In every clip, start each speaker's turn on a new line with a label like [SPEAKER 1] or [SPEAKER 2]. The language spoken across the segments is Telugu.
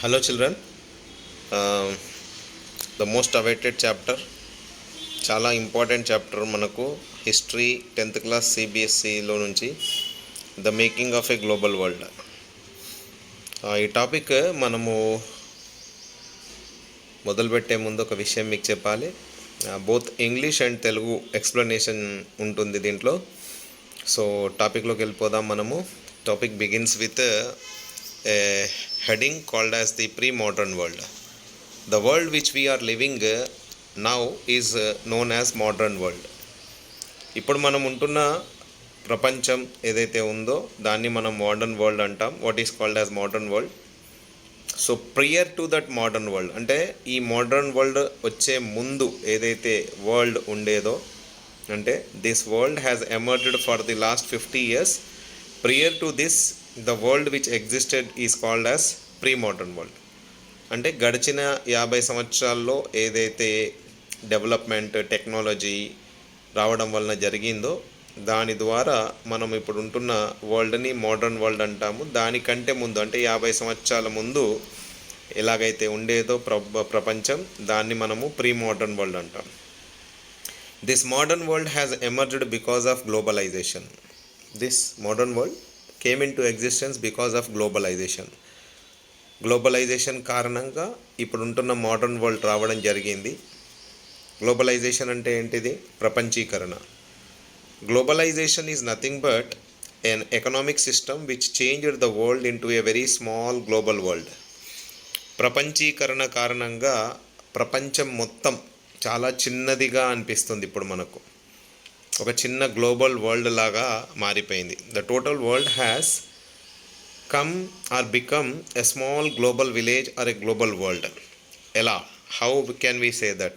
[SPEAKER 1] Hello, children. The most awaited chapter, చాలా ఇంపార్టెంట్ చాప్టర్ మనకు హిస్టరీ 10th క్లాస్ సిబిఎస్ఈలో నుంచి the making of a global world. ఈ టాపిక్ మనము మొదలుపెట్టే ముందు ఒక విషయం మీకు చెప్పాలి. Both English and Telugu explanation ఉంటుంది దీంట్లో. సో టాపిక్లోకి వెళ్ళిపోదాం మనము. Topic begins with a heading called as the pre modern world. The world which we are living now is known as modern world. ఇప్పుడు మనం ఉంటున్న ప్రపంచం ఏదైతే ఉందో దాన్ని మనం మోడర్న్ వరల్డ్ అంటాం. What is called as modern world. So prior to that modern world అంటే ఈ మోడర్న్ వరల్డ్ వచ్చే ముందు ఏదైతే వరల్డ్ ఉండేదో అంటే this world has emerged for the last 50 years. Prior to this the world which existed is called as pre modern world. అంటే గడిచిన 50 సంవత్సరాల్లో ఏదైతే డెవలప్మెంట్ టెక్నాలజీ రావడం వలన జరిగిందో దాని ద్వారా మనం ఇప్పుడు ఉంటున్న వరల్డ్ని మోడర్న్ వరల్డ్ అంటాము. దానికంటే ముందు అంటే 50 సంవత్సరాల ముందు ఎలాగైతే ఉండేదో ప్రపంచం దాన్ని మనము ప్రీ మోడర్న్ వరల్డ్ అంటాం. This modern world has emerged because of globalisation. This modern world came in to existence because of globalisation. Globalisation కారణంగా ఇప్పుడు ఉంటున్న మోడర్న్ వరల్డ్ రావడం జరిగింది. గ్లోబలైజేషన్ అంటే ఏంటిది? ప్రపంచీకరణ. Globalisation is nothing but an economic system which changed the world in to a very small global world. ప్రపంచీకరణ కారణంగా ప్రపంచం మొత్తం చాలా చిన్నదిగా అనిపిస్తుంది. ఇప్పుడు మనకు ఒక చిన్న గ్లోబల్ వరల్డ్ లాగా మారిపోయింది. The total world has come or become a small global village or a global world. Ella, how can we say that?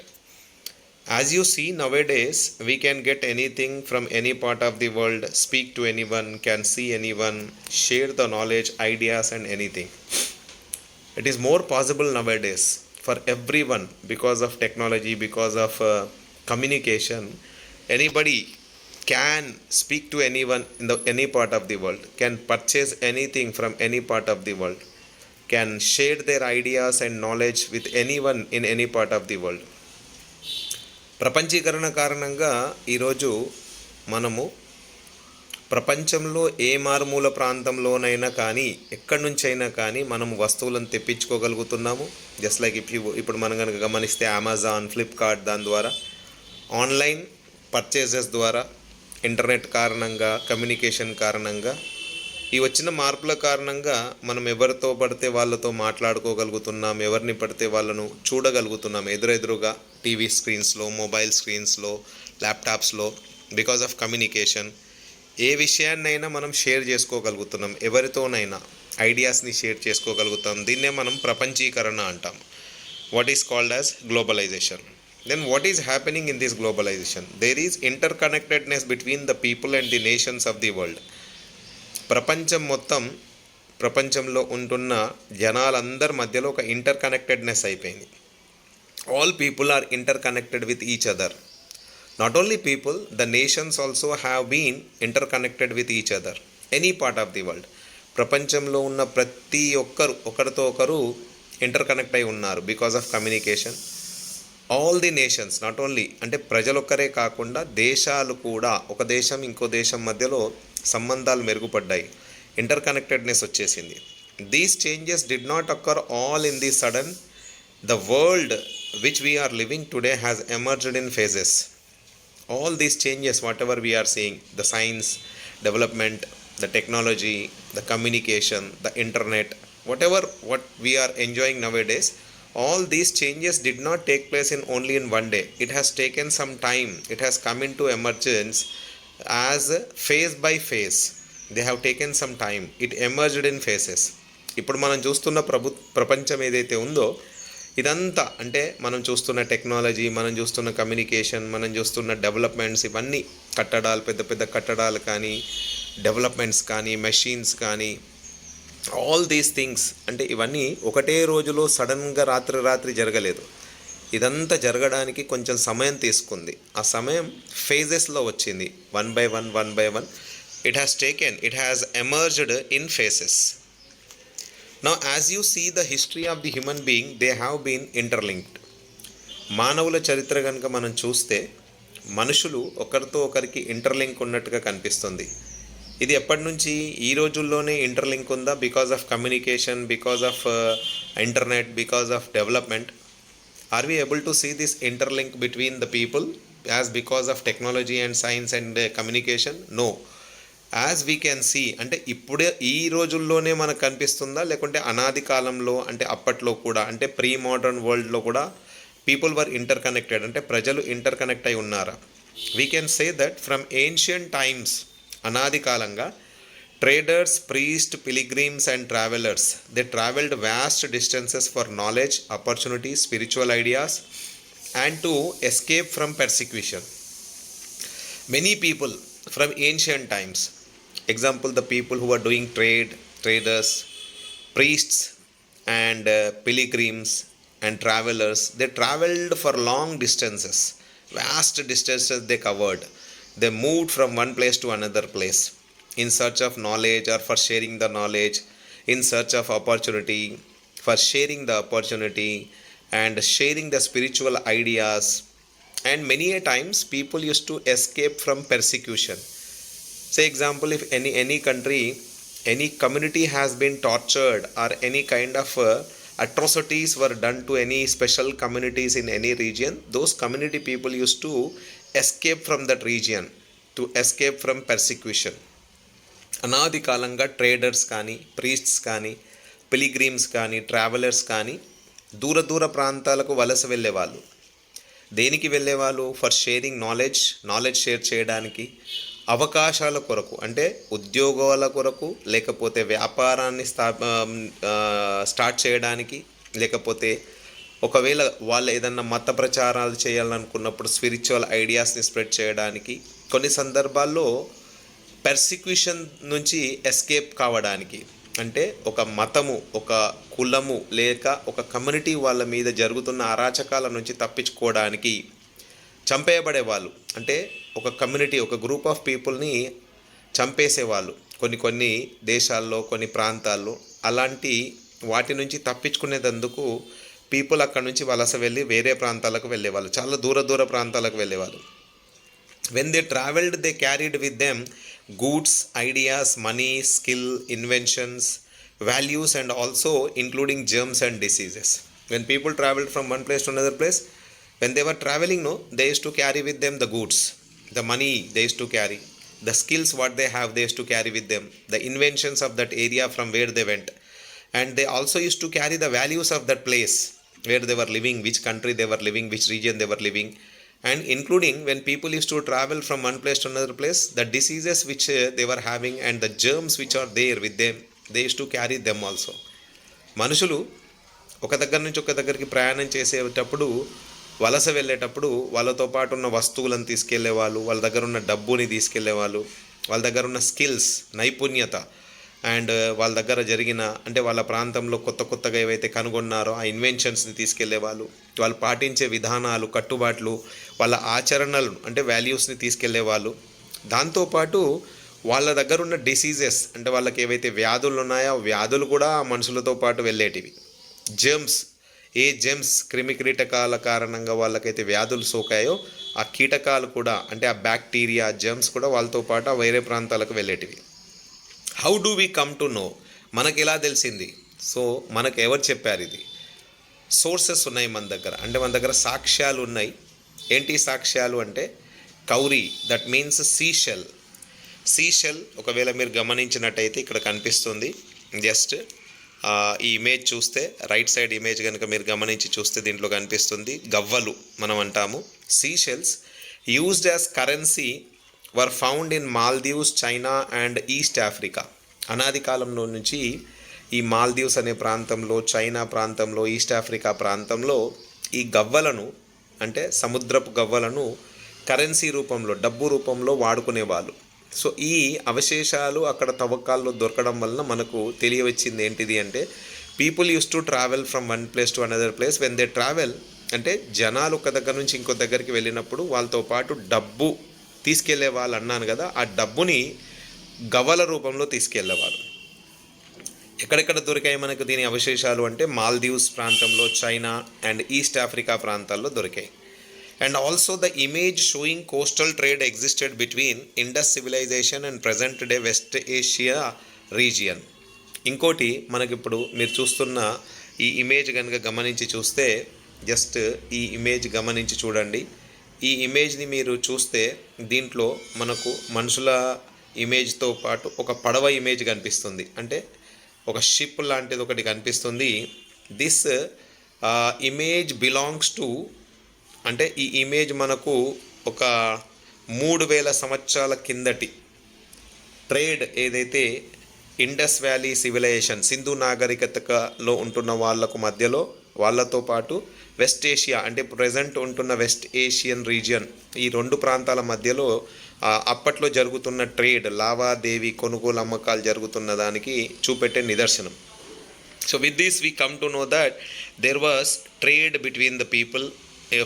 [SPEAKER 1] As you see nowadays, we can get anything from any part of the world, speak to anyone, can see anyone, share the knowledge, ideas and anything. It is more possible nowadays for everyone because of technology, because of communication. Anybody can speak to anyone in any part of the world, can purchase anything from any part of the world, can share their ideas and knowledge with anyone in any part of the world. ప్రపంచీకరణ కారణంగా ఈరోజు మనము ప్రపంచంలో ఏ మారుమూల ప్రాంతంలోనైనా కానీ ఎక్కడి నుంచైనా కానీ మనము వస్తువులను తెప్పించుకోగలుగుతున్నాము. జస్ట్ లైక్ ఇప్పుడు మనం కనుక గమనిస్తే అమెజాన్, ఫ్లిప్కార్ట్, దాని ద్వారా ఆన్లైన్ పర్చేజెస్ ద్వారా ఇంటర్నెట్ కారణంగా కమ్యూనికేషన్ కారణంగా ఈ వచ్చిన మార్పుల కారణంగా మనం ఎవరితో పడితే వాళ్ళతో మాట్లాడుకోగలుగుతున్నాం, ఎవరిని పడితే వాళ్ళను చూడగలుగుతున్నాం ఎదురెదురుగా టీవీ స్క్రీన్స్లో, మొబైల్ స్క్రీన్స్లో, ల్యాప్టాప్స్లో. బికాజ్ ఆఫ్ కమ్యూనికేషన్ ఏ విషయాన్నైనా మనం షేర్ చేసుకోగలుగుతున్నాం, ఎవరితోనైనా ఐడియాస్ని షేర్ చేసుకోగలుగుతాం. దీన్నే మనం ప్రపంచీకరణ అంటాం. What is called as globalisation. Then what is happening in this globalization? There is interconnectedness between the people and the nations of the world. ప్రపంచం మొత్తం, ప్రపంచంలో ఉంటున్న జనాలందరి మధ్యలో ఒక ఇంటర్కనెక్టెడ్నెస్ అయిపోయింది. All people are interconnected with each other. Not only people, the nations also have been interconnected with each other any part of the world. ప్రపంచంలో ఉన్న ప్రతి ఒక్కరు ఒకరితో ఒకరు ఇంటర్కనెక్ట్ అయి ఉన్నారు because of communication. All the nations, not only అంటే ప్రజలొక్కరే కాకుండా దేశాలు కూడా, ఒక దేశం ఇంకో దేశం మధ్యలో సంబంధాలు మెరుగుపడ్డాయి, ఇంటర్ కనెక్టెడ్నెస్ వచ్చేసింది. These changes did not occur all in the sudden. The world which we are living today has emerged in phases. All these changes whatever we are seeing, the science development, the technology, the communication, the internet, what we are enjoying nowadays, all these changes did not take place in only in one day. It has taken some time. It has come into emergence as phase by phase. They have taken some time. It emerged in phases. ఇప్పుడు మనం చూస్తున్న ప్రపంచం ఏదైతే ఉందో ఇదంతా అంటే మనం చూస్తున్న టెక్నాలజీ, మనం చూస్తున్న కమ్యూనికేషన్, మనం చూస్తున్న డెవలప్మెంట్స్, ఇవన్నీ కట్టడాలు, పెద్ద పెద్ద కట్టడాలు కానీ, డెవలప్మెంట్స్ కానీ, మెషిన్స్ కానీ, ఆల్ దీస్ థింగ్స్ అంటే ఇవన్నీ ఒకటే రోజులో సడన్గా రాత్రి జరగలేదు. ఇదంతా జరగడానికి కొంచెం సమయం తీసుకుంది. ఆ సమయం ఫేజెస్లో వచ్చింది. One by one. It has emerged in faces. Now, as you see the history of the human being, they have been interlinked. మానవుల చరిత్ర కనుక మనం చూస్తే మనుషులు ఒకరితో ఒకరికి ఇంటర్లింక్ ఉన్నట్టుగా కనిపిస్తుంది. ఇది ఎప్పటి నుంచి ఈ రోజుల్లోనే ఇంటర్లింక్ ఉందా? Because of communication, because of internet, because of development. Are we able to see this interlink between the people as because of technology and science and communication? No. As we can see, అంటే ఇప్పుడే ఈ రోజుల్లోనే మనకు కనిపిస్తుందా, లేకుంటే అనాది కాలంలో అంటే అప్పట్లో కూడా, అంటే ప్రీ మోడర్న్ వరల్డ్లో కూడా పీపుల్ వర్ ఇంటర్ కనెక్టెడ్, అంటే ప్రజలు ఇంటర్ కనెక్ట్ అయి ఉన్నారా? We can say that from ancient times, అనాది కాలంగా traders, priest, pilgrims and travellers, they travelled vast distances for knowledge, opportunity, spiritual ideas and to escape from persecution. Many people from ancient times, example the people who are doing trade, traders, priests and pilgrims and travelers, they traveled for long distances, vast distances they covered. They moved from one place to another place in search of knowledge or for sharing the knowledge, in search of opportunity, for sharing the opportunity and sharing the spiritual ideas. And many a times people used to escape from persecution. Say example, if any country, any community has been tortured or any kind of atrocities were done to any special communities in any region, those community people used to escape from that region to escape from persecution. అనాది కాలంగా ట్రేడర్స్ కానీ, ప్రీస్ట్స్ కానీ, పిలిగ్రిమ్స్ కానీ, ట్రావెలర్స్ కానీ దూర దూర ప్రాంతాలకు వలస వెళ్ళేవాళ్ళు. దేనికి వెళ్ళేవాళ్ళు? For sharing knowledge, knowledge share చేయడానికి, అవకాశాల కొరకు, అంటే ఉద్యోగాల కొరకు, లేకపోతే వ్యాపారాన్ని స్టార్ట్ చేయడానికి, లేకపోతే ఒకవేళ వాళ్ళు ఏదన్నా మత ప్రచారాలు చేయాలనుకున్నప్పుడు స్పిరిచువల్ ఐడియాస్ని స్ప్రెడ్ చేయడానికి, కొన్ని సందర్భాల్లో పెర్సిక్యూషన్ నుంచి ఎస్కేప్ కావడానికి, అంటే ఒక మతము, ఒక కులము లేక ఒక కమ్యూనిటీ వాళ్ళ మీద జరుగుతున్న అరాచకాల నుంచి తప్పించుకోవడానికి చంపేయబడేవాళ్ళు. అంటే ఒక కమ్యూనిటీ, ఒక గ్రూప్ ఆఫ్ పీపుల్ని చంపేసేవాళ్ళు కొన్ని దేశాల్లో, కొన్ని ప్రాంతాల్లో. అలాంటి వాటి నుంచి తప్పించుకునేందుకు పీపుల్ అక్కడ నుంచి వలస వెళ్ళి వేరే ప్రాంతాలకు వెళ్ళేవాళ్ళు, చాలా దూర ప్రాంతాలకు వెళ్ళేవాళ్ళు. when they traveled, they carried with them goods, ideas, money, skill, inventions, values and also including germs and diseases. When people traveled from one place to another place, when they were traveling, no, they used to carry with them the goods, the money they used to carry, the skills what they have they used to carry with them, the inventions of that area from where they went, and they also used to carry the values of that place where they were living, which country they were living, which region they were living. And including when people used to travel from one place to another place, the diseases which they were having and the germs which are there with them, they used to carry them also. మనుషులు ఒక దగ్గర నుంచి ఒక దగ్గరికి ప్రయాణం చేసేటప్పుడు, వలస వెళ్ళేటప్పుడు వాళ్ళతో పాటు ఉన్న వస్తువులను తీసుకెళ్లేవాళ్ళు, వాళ్ళ దగ్గర ఉన్న డబ్బుని తీసుకెళ్లేవాళ్ళు, వాళ్ళ దగ్గర ఉన్న స్కిల్స్, నైపుణ్యత అండ్ వాళ్ళ దగ్గర జరిగిన, అంటే వాళ్ళ ప్రాంతంలో కొత్తగా ఏవైతే కనుగొన్నారో ఆ ఇన్వెన్షన్స్ని తీసుకెళ్లేవాళ్ళు, వాళ్ళు పాటించే విధానాలు, కట్టుబాట్లు, వాళ్ళ ఆచరణలు, అంటే వాల్యూస్ని తీసుకెళ్లేవాళ్ళు. దాంతోపాటు వాళ్ళ దగ్గర ఉన్న డిసీజెస్, అంటే వాళ్ళకి ఏవైతే వ్యాధులు ఉన్నాయో ఆ వ్యాధులు కూడా ఆ మనుషులతో పాటు వెళ్ళేటివి. జెమ్స్, ఏ జెమ్స్, క్రిమి కీటకాల కారణంగా వాళ్ళకైతే వ్యాధులు సోకాయో ఆ కీటకాలు కూడా, అంటే ఆ బ్యాక్టీరియా, జెమ్స్ కూడా వాళ్ళతో పాటు వేరే ప్రాంతాలకు వెళ్ళేటివి. How do we come to know? మనకు ఎలా తెలిసింది? సో మనకు ఎవరు చెప్పారు? ఇది సోర్సెస్ ఉన్నాయి మన దగ్గర, అంటే మన దగ్గర సాక్ష్యాలు ఉన్నాయి. ఏంటి సాక్ష్యాలు అంటే Kuari, that means Seychelles. Seychelles ఒకవేళ మీరు గమనించినట్టయితే ఇక్కడ కనిపిస్తుంది. జస్ట్ ఈ ఇమేజ్ చూస్తే, రైట్ సైడ్ ఇమేజ్ కనుక మీరు గమనించి చూస్తే దీంట్లో కనిపిస్తుంది గవ్వలు మనం అంటాము. Seashells used as currency were found in Maldives, China and East Africa. అనాది కాలంలో నుంచి ఈ మాల్దీవ్స్ అనే ప్రాంతంలో, చైనా ప్రాంతంలో, ఈస్ట్ ఆఫ్రికా ప్రాంతంలో ఈ గవ్వలను, అంటే సముద్రపు గవ్వలను కరెన్సీ రూపంలో, డబ్బు రూపంలో వాడుకునేవాళ్ళు. సో ఈ అవశేషాలు అక్కడ తవ్వకాల్లో దొరకడం వలన మనకు తెలియవచ్చింది ఏంటిది అంటే, people use to travel from one place to another place. When they travel, అంటే జనాలు ఒక దగ్గర నుంచి ఇంకో దగ్గరికి వెళ్ళినప్పుడు వాళ్ళతో పాటు డబ్బు తీసుకెళ్లే వాళ్ళు అన్నాను కదా, ఆ డబ్బుని గవ్వల రూపంలో తీసుకెళ్లేవారు. ఎక్కడెక్కడ దొరికాయి మనకు దీని అవశేషాలు అంటే మాల్దీవ్స్ ప్రాంతంలో, చైనా అండ్ ఈస్ట్ ఆఫ్రికా ప్రాంతాల్లో దొరికాయి. And also the image showing coastal trade existed between Indus civilisation and present day West Asia region. ఇంకోటి మనకిప్పుడు మీరు చూస్తున్న ఈ ఇమేజ్ కనుక గమనించి చూస్తే, జస్ట్ ఈ ఇమేజ్ గమనించి చూడండి. ఈ ఇమేజ్ని మీరు చూస్తే దీంట్లో మనకు మనుషుల ఇమేజ్తో పాటు ఒక పడవ ఇమేజ్ కనిపిస్తుంది, అంటే ఒక షిప్ లాంటిది ఒకటి కనిపిస్తుంది. దిస్ ఇమేజ్ బిలాంగ్స్ టు, అంటే ఈ ఇమేజ్ మనకు ఒక 3000 సంవత్సరాల కిందటి ట్రేడ్ ఏదైతే ఇండస్ వ్యాలీ సివిలైజేషన్, సింధు నాగరికతలో ఉంటున్న వాళ్ళకు మధ్యలో, వాళ్ళతో పాటు వెస్ట్ ఏషియా అంటే ప్రజెంట్ ఉంటున్న వెస్ట్ ఏషియన్ రీజియన్, ఈ రెండు ప్రాంతాల మధ్యలో అప్పట్లో జరుగుతున్న ట్రేడ్, లావాదేవీ, కొనుగోలు అమ్మకాలు జరుగుతున్న దానికి చూపెట్టే నిదర్శనం. So with this we come to know that there was trade between the people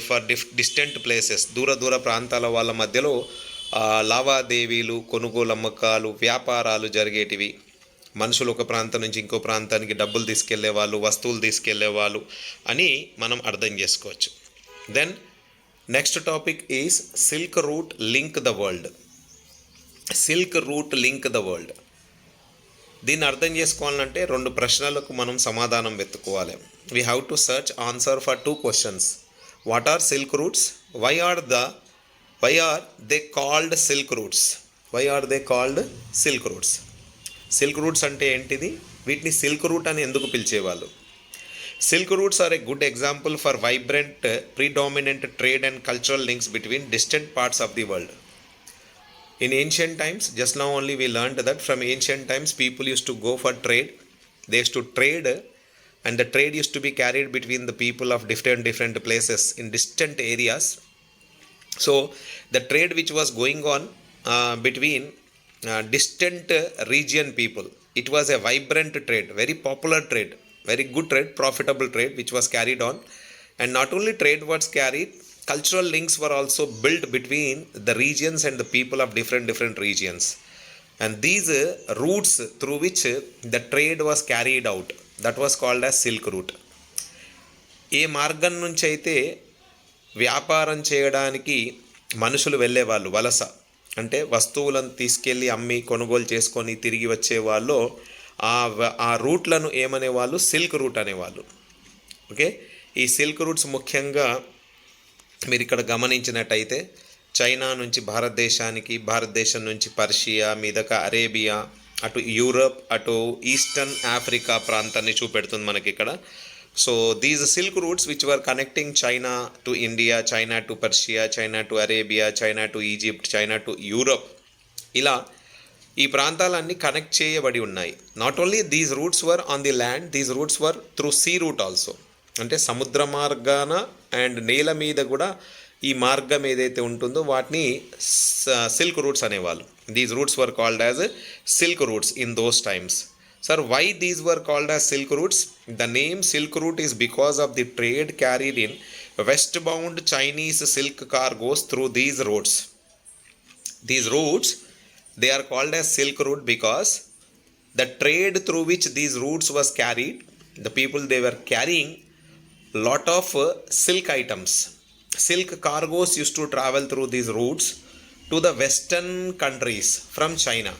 [SPEAKER 1] for distant places, దూర ప్రాంతాల వాళ్ళ మధ్యలో లావాదేవీలు, కొనుగోలు అమ్మకాలు, వ్యాపారాలు జరిగేటివి. మనుషులు ఒక ప్రాంతం నుంచి ఇంకో ప్రాంతానికి డబ్బులు తీసుకెళ్లేవాళ్ళు, వస్తువులు తీసుకెళ్లేవాళ్ళు అని మనం అర్థం చేసుకోవచ్చు. Then next topic is silk route link the world. Silk route link the world, దీన్ని అర్థం చేసుకోవాలంటే 2 ప్రశ్నలకు మనం సమాధానం వెతుక్కోవాలి. We have to search answer for 2 questions. What are silk routes? Why are they called silk routes? Why are they called silk routes? Silk routes అంటే ఏంటిది? వీటిని సిల్క్ రూట్ అని ఎందుకు పిలిచేవాళ్ళు? Silk routes are a good example for vibrant predominant trade and cultural links between distant parts of the world. In ancient times, just now only we learned that from ancient times people used to go for trade. They used to trade, and the trade used to be carried between the people of different places in distant areas. So the trade which was going on between distant region people, it was a vibrant trade, very popular trade, very good trade, profitable trade which was carried on. And not only trade was carried, cultural links were also built between the regions and the people of different regions. And these routes through which the trade was carried out, that was called as silk route. ఏ మార్గం నుంచి అయితే వ్యాపారం చేయడానికి మనుషులు వెళ్ళేవాళ్ళు, వలస అంటే వస్తువులను తీసుకెళ్ళి అమ్మి కొనుగోలు చేసుకొని తిరిగి వచ్చేవాళ్ళు, ఆ రూట్లను ఏమనేవాళ్ళు? సిల్క్ రూట్ అనేవాళ్ళు. ఓకే, ఈ సిల్క్ రూట్స్ ముఖ్యంగా మీరు ఇక్కడ గమనించినట్టయితే చైనా నుంచి భారతదేశానికి, భారతదేశం నుంచి పర్షియా, మీదక అరేబియా, అటు యూరప్, అటు ఈస్టర్న్ ఆఫ్రికా ప్రాంతాన్ని చూపెడుతుంది మనకి ఇక్కడ. So these silk roots which were connecting China to India, China to Persia, China to Arabia, China to Egypt, China to Europe, ఇలా ఈ ప్రాంతాలన్నీ కనెక్ట్ చేయబడి ఉన్నాయి. Not only these routes were on the land, these routes were through sea route also, అంటే సముద్ర మార్గాన అండ్ నేల మీద కూడా ఈ మార్గం ఏదైతే ఉంటుందో వాటిని సిల్క్ రూట్స్ అనేవాళ్ళు. These routes were called as silk roots in those times. Sir, why these were called as silk routes? The name silk route is because of the trade carried in westbound Chinese silk cargoes through these roads. These routes, they are called as silk route because the trade through which these routes was carried, the people they were carrying lot of silk items. Silk cargoes used to travel through these routes to the western countries from China.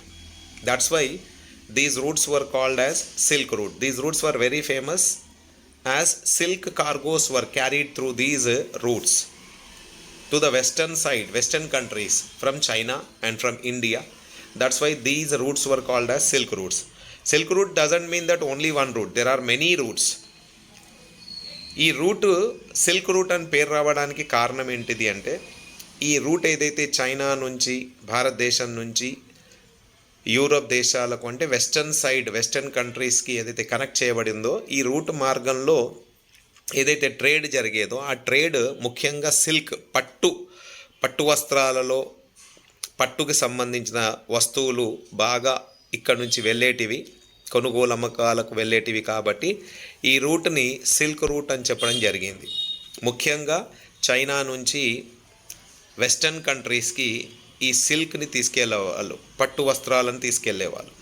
[SPEAKER 1] That's why these routes were called as silk route. These routes were very famous as silk cargoes were carried through these routes to the western side, western countries from China and from India. That's why these routes were called as silk routes. Silk route doesn't mean that only one route. There are many routes. ఈ రూట్ సిల్క్ రూట్ అని పేరు రావడానికి కారణం ఏంటిది అంటే, ఈ రూట్ ఏదైతే చైనా నుంచి, భారతదేశం నుంచి యూరోప్ దేశాలకు, అంటే వెస్టర్న్ సైడ్, వెస్టర్న్ కంట్రీస్కి ఏదైతే కనెక్ట్ చేయబడిందో, ఈ రూట్ మార్గంలో ఏదైతే ట్రేడ్ జరిగేదో ఆ ట్రేడ్ ముఖ్యంగా సిల్క్, పట్టు వస్త్రాలలో పట్టుకి సంబంధించిన వస్తువులు బాగా ఇక్కడ నుంచి వెళ్ళేటివి, కొనుగోలు అమ్మకాలకు వెళ్ళేటివి. కాబట్టి ఈ రూట్ని సిల్క్ రూట్ అని చెప్పడం జరిగింది. ముఖ్యంగా చైనా నుంచి వెస్టర్న్ కంట్రీస్కి ఈ సిల్క్ని తీసుకెళ్ళేవాళ్ళు, పట్టు వస్త్రాలను తీసుకెళ్లేవాళ్ళు.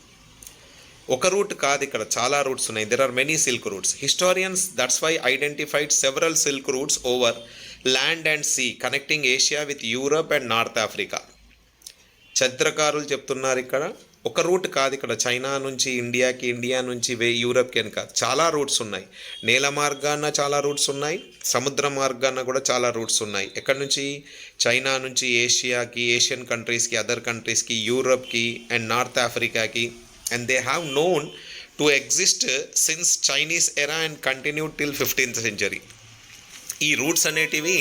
[SPEAKER 1] ఒక రూట్ కాదు, ఇక్కడ చాలా రూట్స్ ఉన్నాయి. There are many silk routes. Historians that's why identified several silk routes over land and sea connecting Asia with Europe and North Africa. చరిత్రకారులు చెప్తున్నారు ఇక్కడ ఒక రూట్ కాదు, ఇక్కడ చైనా నుంచి ఇండియాకి, ఇండియా నుంచి యూరప్కి అని కాదు, చాలా రూట్స్ ఉన్నాయి. నేల మార్గాన చాలా రూట్స్ ఉన్నాయి, సముద్ర మార్గాన కూడా చాలా రూట్స్ ఉన్నాయి. ఎక్కడి నుంచి? చైనా నుంచి ఏషియాకి, ఏషియన్ కంట్రీస్కి, అదర్ కంట్రీస్కి, యూరప్కి అండ్ నార్త్ ఆఫ్రికాకి. And they have known to exist since Chinese era and continued till 15th century. ఈ రూట్స్ అనేటివి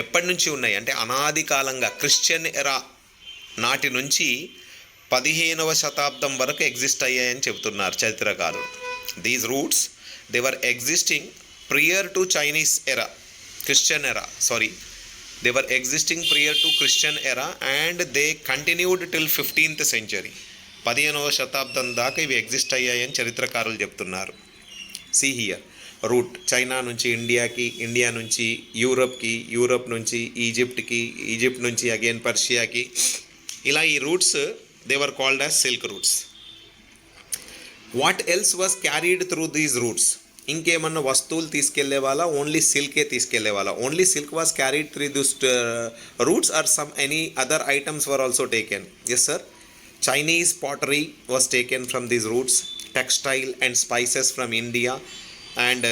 [SPEAKER 1] ఎప్పటి నుంచి ఉన్నాయి అంటే అనాది కాలంగా క్రిస్టియన్ ఎరా నాటి నుంచి 15వ శతాబ్దం వరకు ఎగ్జిస్ట్ అయ్యాయని చెబుతున్నారు చరిత్రకారులు. These roots they were existing prior to Chinese ఎరా, క్రిస్టియన్ ఎరా, they were existing prior to Christian era and they continued till 15th century. 15వ శతాబ్దం దాకా ఇవి ఎగ్జిస్ట్ అయ్యాయని చరిత్రకారులు చెప్తున్నారు. సీ హియర్ రూట్ చైనా నుంచి ఇండియాకి, ఇండియా నుంచి యూరప్కి, యూరప్ నుంచి ఈజిప్ట్కి, ఈజిప్ట్ నుంచి అగైన్ పర్షియాకి. ఇలా ఈ routes they were called as silk routes. What else was carried through these routes? ఇంకేమన్నా వస్తువులు తీసుకెళ్లే వాళ్ళ? ఓన్లీ సిల్కే తీసుకెళ్లే వాళ్ళ? Only silk was carried through this routes or some any other items were also taken? Yes sir, Chinese pottery was taken from these routes, textile and spices from India and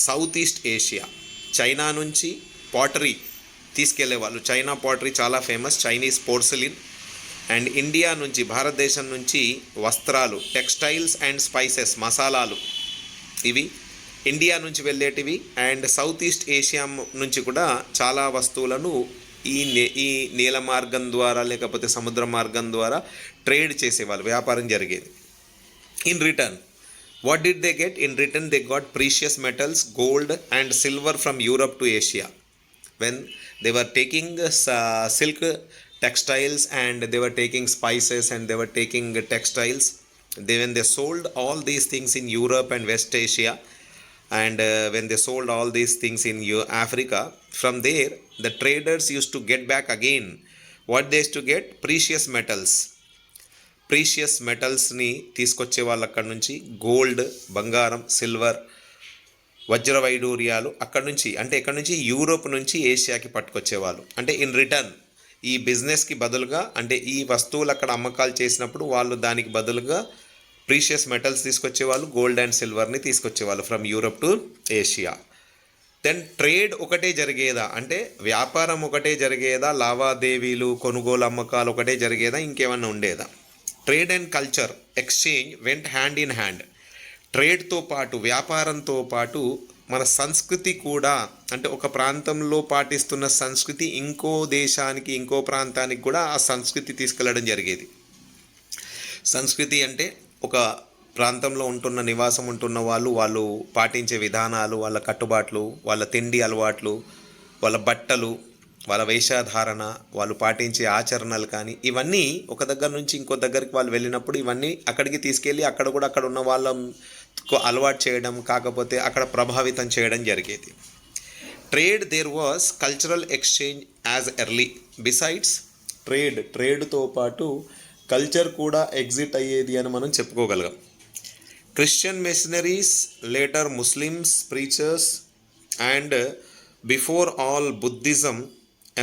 [SPEAKER 1] Southeast Asia. China నుంచి పాటరీ తీసుకెళ్లే వాళ్ళు. చైనా పాటరీ చాలా famous, Chinese porcelain. And India నుంచి, భారతదేశం నుంచి వస్త్రాలు, టెక్స్టైల్స్ అండ్ స్పైసెస్, మసాలాలు, ఇవి ఇండియా నుంచి వెళ్ళేటివి. అండ్ సౌత్ ఈస్ట్ ఏషియా నుంచి కూడా చాలా వస్తువులను ఈ నీల మార్గం ద్వారా లేకపోతే సముద్ర మార్గం ద్వారా ట్రేడ్ చేసేవాళ్ళు, వ్యాపారం జరిగేది. In return what did they get? In return they got precious metals, gold and silver from Europe to Asia. When they were taking silk textiles and they were taking spices and they were taking textiles, when they sold all these things in Europe and West Asia and when they sold all these things in Africa, from there the traders used to get back again what they used to get? Precious metals. Precious మెటల్స్ని తీసుకొచ్చే వాళ్ళు అక్కడి నుంచి, గోల్డ్, బంగారం, సిల్వర్, వజ్ర వైడూర్యాలు అక్కడి నుంచి, అంటే ఎక్కడి నుంచి? యూరోప్ నుంచి ఏషియాకి పట్టుకొచ్చేవాళ్ళు. అంటే ఇన్ రిటర్న్ ఈ బిజినెస్కి బదులుగా, అంటే ఈ వస్తువులు అక్కడ అమ్మకాలు చేసినప్పుడు వాళ్ళు దానికి బదులుగా ప్రీషియస్ మెటల్స్ తీసుకొచ్చేవాళ్ళు, గోల్డ్ అండ్ సిల్వర్ని తీసుకొచ్చేవాళ్ళు from Europe to Asia. Then trade ఒకటే జరిగేదా అంటే వ్యాపారం ఒకటే జరిగేదా? లావాదేవీలు, కొనుగోలు, అమ్మకాలు ఒకటే జరిగేదా? ఇంకేమన్నా ఉండేదా? Trade and culture exchange went hand in hand. ట్రేడ్తో పాటు, వ్యాపారంతో పాటు మన సంస్కృతి కూడా, అంటే ఒక ప్రాంతంలో పాటిస్తున్న సంస్కృతి ఇంకో దేశానికి, ఇంకో ప్రాంతానికి కూడా ఆ సంస్కృతి తీసుకెళ్ళడం జరిగేది. సంస్కృతి అంటే ఒక ప్రాంతంలో నివాసం ఉంటున్న వాళ్ళు పాటించే విధానాలు, వాళ్ళ కట్టుబాట్లు, వాళ్ళ తిండి అలవాట్లు, వాళ్ళ బట్టలు, వాళ్ళ వేషధారణ, వాళ్ళు పాటించే ఆచరణలు కానీ, ఇవన్నీ ఒక దగ్గర నుంచి ఇంకో దగ్గరికి వాళ్ళు వెళ్ళినప్పుడు ఇవన్నీ అక్కడికి తీసుకెళ్ళి అక్కడ కూడా అక్కడ ఉన్న వాళ్ళకు అలవాటు చేయడం, కాకపోతే అక్కడ ప్రభావితం చేయడం జరిగేది. Trade, there was cultural exchange as early. Besides ట్రేడ్తో పాటు కల్చర్ కూడా ఎగ్జిట్ అయ్యేది అని మనం చెప్పుకోగలం. Christian missionaries, later Muslims, preachers and before all Buddhism